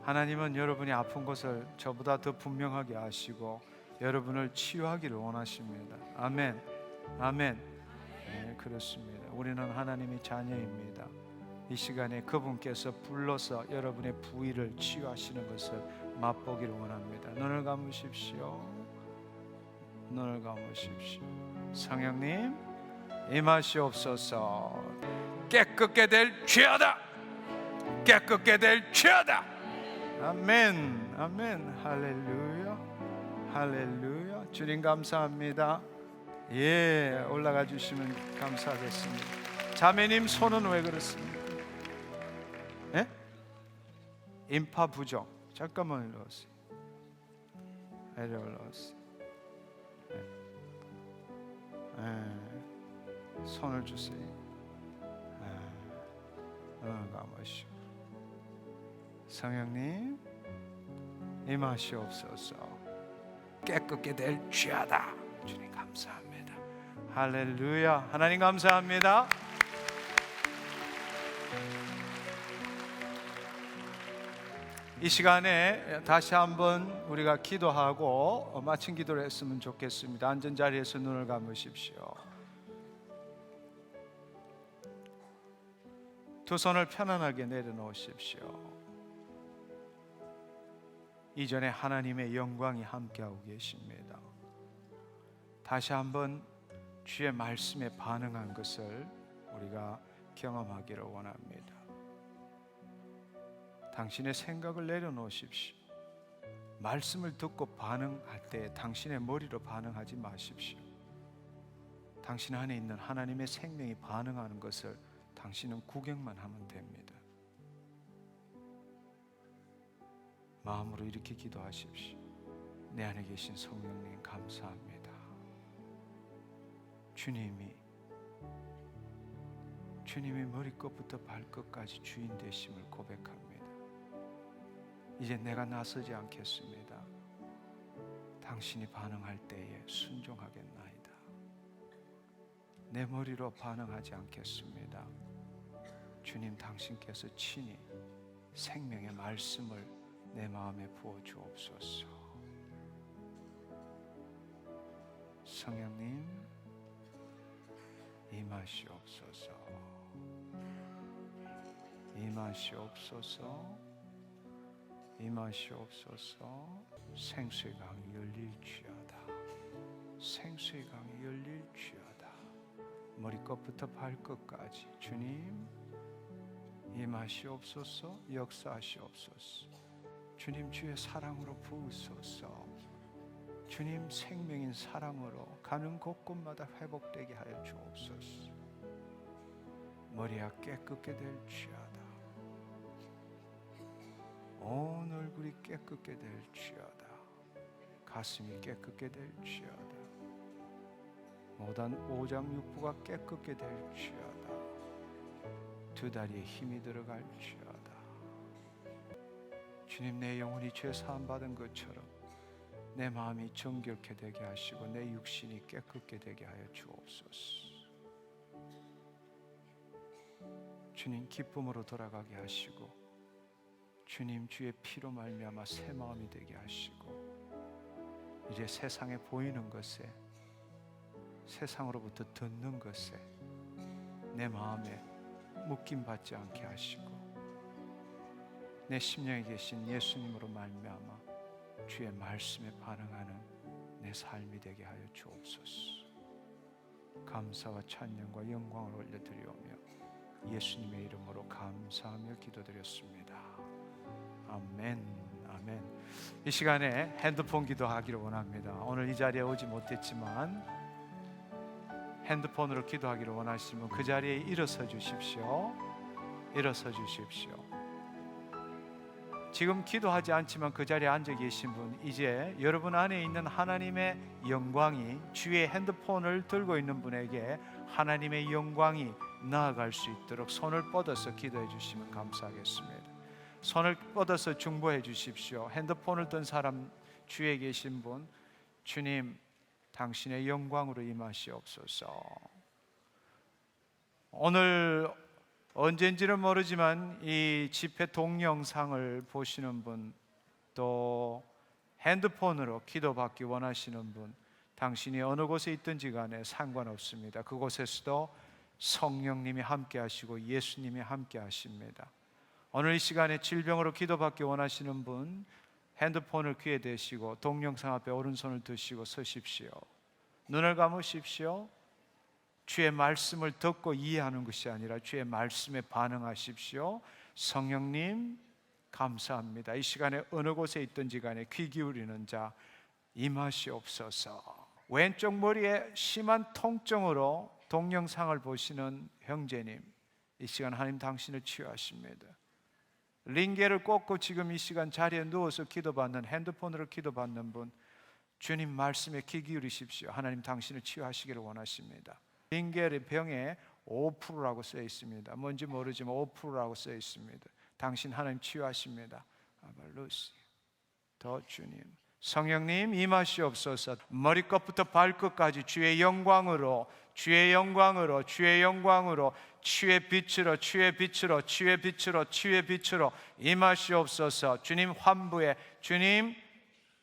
하나님은 여러분이 아픈 것을 저보다 더 분명하게 아시고 여러분을 치유하기를 원하십니다. 아멘. 아멘. 네, 그렇습니다. 우리는 하나님의 자녀입니다. 이 시간에 그분께서 불러서 여러분의 부위를 치유하시는 것을 맛보기를 원합니다. 눈을 감으십시오. 눈을 감으십시오. 성령님 임하시옵소서. 깨끗게 될 죄하다. 깨끗게 될 죄하다. 아멘. 아멘. 할렐루야. 할렐루야. 주님 감사합니다. 예, 올라가 주시면 감사하겠습니다. 자매님 손은 왜 그렇습니까? 예? 인파 부족. 잠깐만 일로 오세요. 이리 올라오세요. 예. 손을 주세요. 감으시고. 성령님 임하시옵소서. 깨끗게 될 죄하다. 주님 감사합니다. 할렐루야. 하나님 감사합니다. 이 시간에 다시 한번 우리가 기도하고 마친 기도를 했으면 좋겠습니다. 앉은 자리에서 눈을 감으십시오. 두 손을 편안하게 내려놓으십시오. 이전에 하나님의 영광이 함께하고 계십니다. 다시 한번 주의 말씀에 반응한 것을 우리가 경험하기를 원합니다. 당신의 생각을 내려놓으십시오. 말씀을 듣고 반응할 때 당신의 머리로 반응하지 마십시오. 당신 안에 있는 하나님의 생명이 반응하는 것을 당신은 구경만 하면 됩니다. 마음으로 이렇게 기도하십시오. 내 안에 계신 성령님 감사합니다. 주님이 머리끝부터 발끝까지 주인 되심을 고백합니다. 이제 내가 나서지 않겠습니다. 당신이 반응할 때에 순종하겠나이다. 내 머리로 반응하지 않겠습니다. 주님, 당신께서 친히 생명의 말씀을 내 마음에 부어 주옵소서. 성령님 임하시옵소서. 임하시옵소서. 임하시옵소서. 생수의 강이 열릴지어다. 생수의 강이 열릴지어다. 머리끝부터 발끝까지 주님 임하시옵소서. 역사하시옵소서. 주님 주의 사랑으로 부으소서. 주님 생명인 사랑으로 가는 곳곳마다 회복되게 하여 주옵소서. 머리가 깨끗게 될지어다. 온 얼굴이 깨끗게 될지어다. 가슴이 깨끗게 될지어다. 모든 오장육부가 깨끗게 될지어다. 두 다리에 힘이 들어갈지어다. 주님, 내 영혼이 죄 사함 받은 것처럼 내 마음이 정결케 되게 하시고 내 육신이 깨끗게 되게 하여 주옵소서. 주님, 기쁨으로 돌아가게 하시고 주님 주의 피로 말미암아 새 마음이 되게 하시고 이제 세상에 보이는 것에 세상으로부터 듣는 것에 내 마음에 묶임 받지 않게 하시고 내 심령에 계신 예수님으로 말미암아 주의 말씀에 반응하는 내 삶이 되게 하여 주옵소서. 감사와 찬양과 영광을 올려드리오며 예수님의 이름으로 감사하며 기도드렸습니다. 아멘. 아멘. 이 시간에 핸드폰 기도하기를 원합니다. 오늘 이 자리에 오지 못했지만 핸드폰으로 기도하기를 원하시면 그 자리에 일어서 주십시오. 일어서 주십시오. 지금 기도하지 않지만 그 자리에 앉아 계신 분, 이제 여러분 안에 있는 하나님의 영광이 주의 핸드폰을 들고 있는 분에게 하나님의 영광이 나아갈 수 있도록 손을 뻗어서 기도해 주시면 감사하겠습니다. 손을 뻗어서 중보해 주십시오. 핸드폰을 든 사람, 주위에 계신 분, 주님 당신의 영광으로 임하시옵소서. 오늘 언젠지는 모르지만 이 집회 동영상을 보시는 분, 또 핸드폰으로 기도받기 원하시는 분, 당신이 어느 곳에 있든지 간에 상관없습니다. 그곳에서도 성령님이 함께 하시고 예수님이 함께 하십니다. 오늘 이 시간에 질병으로 기도받기 원하시는 분, 핸드폰을 귀에 대시고 동영상 앞에 오른손을 드시고 서십시오. 눈을 감으십시오. 주의 말씀을 듣고 이해하는 것이 아니라 주의 말씀에 반응하십시오. 성령님 감사합니다. 이 시간에 어느 곳에 있든지 간에 귀 기울이는 자 임하시옵소서. 왼쪽 머리에 심한 통증으로 동영상을 보시는 형제님, 이 시간 하나님 당신을 치유하십니다. 링게를 꽂고 지금 이 시간 자리에 누워서 기도받는, 핸드폰으로 기도받는 분, 주님 말씀에 귀 기울이십시오. 하나님 당신을 치유하시기를 원하십니다. 링겔의 병에 5%라고 써 있습니다. 뭔지 모르지만 5%라고 써 있습니다. 당신 하나님 치유하십니다. 아발루시 더 주님, 성령님 임하시옵소서. 머리끝부터 발끝까지 주의 영광으로, 주의 영광으로, 주의 영광으로, 주의 빛으로, 주의 빛으로, 주의 빛으로, 주의 빛으로 임하시옵소서. 주님 환부에, 주님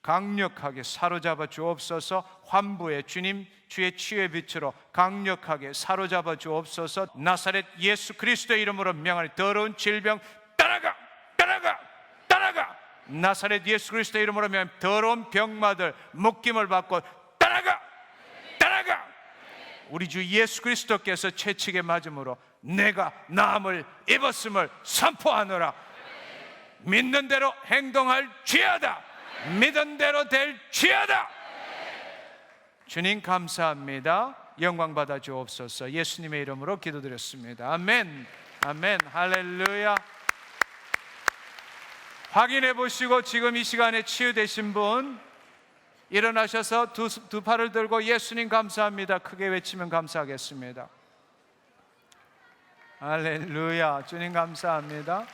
강력하게 사로잡아 주옵소서. 환부에 주님 주의 치유의 빛으로 강력하게 사로잡아 주옵소서. 나사렛 예수 그리스도의 이름으로 명하니 더러운 질병 떠나가, 떠나가, 떠나가. 나사렛 예수 그리스도의 이름으로 명하니 더러운 병마들 묶임을 받고 떠나가, 떠나가. 우리 주 예수 그리스도께서 채찍에 맞음으로 내가 나음을 입었음을 선포하노라. 믿는 대로 행동할 지어다. 믿은 대로 될 지어다. 주님 감사합니다. 영광 받아 주옵소서. 예수님의 이름으로 기도드렸습니다. 아멘. 아멘. 할렐루야. 확인해 보시고 지금 이 시간에 치유되신 분 일어나셔서 두 팔을 들고 예수님 감사합니다 크게 외치면 감사하겠습니다. 할렐루야. 주님 감사합니다.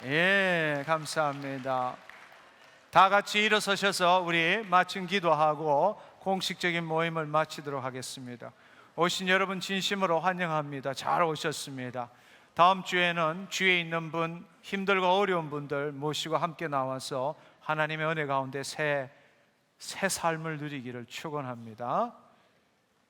예, 감사합니다. 다 같이 일어서셔서 우리 마침 기도하고 공식적인 모임을 마치도록 하겠습니다. 오신 여러분 진심으로 환영합니다. 잘 오셨습니다. 다음 주에는 주위에 있는 분, 힘들고 어려운 분들 모시고 함께 나와서 하나님의 은혜 가운데 새 삶을 누리기를 축원합니다.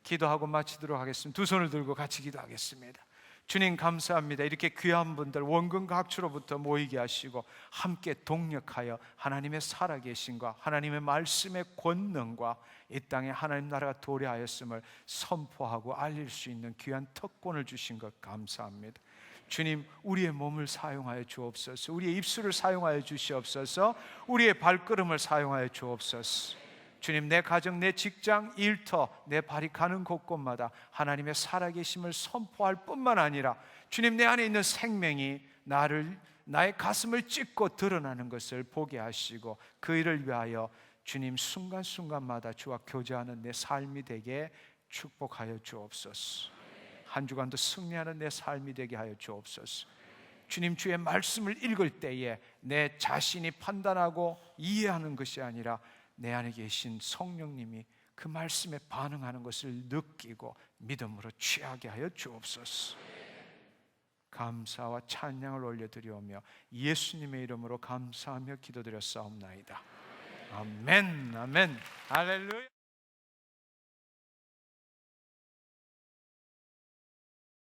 기도하고 마치도록 하겠습니다. 두 손을 들고 같이 기도하겠습니다. 주님 감사합니다. 이렇게 귀한 분들 원근 각처로부터 모이게 하시고 함께 동력하여 하나님의 살아계심과 하나님의 말씀의 권능과 이 땅에 하나님 나라가 도래하였음을 선포하고 알릴 수 있는 귀한 특권을 주신 것 감사합니다. 주님, 우리의 몸을 사용하여 주옵소서. 우리의 입술을 사용하여 주시옵소서. 우리의 발걸음을 사용하여 주옵소서. 주님, 내 가정, 내 직장, 일터, 내 발이 가는 곳곳마다 하나님의 살아계심을 선포할 뿐만 아니라 주님, 내 안에 있는 생명이 나의 가슴을 찢고 드러나는 것을 보게 하시고 그 일을 위하여 주님 순간순간마다 주와 교제하는 내 삶이 되게 축복하여 주옵소서. 한 주간도 승리하는 내 삶이 되게 하여 주옵소서. 주님, 주의 말씀을 읽을 때에 내 자신이 판단하고 이해하는 것이 아니라 내 안에 계신 성령님이 그 말씀에 반응하는 것을 느끼고 믿음으로 취하게 하여 주옵소서. 감사와 찬양을 올려드리오며 예수님의 이름으로 감사하며 기도드렸사옵나이다. 아멘. 아멘. 할렐루야.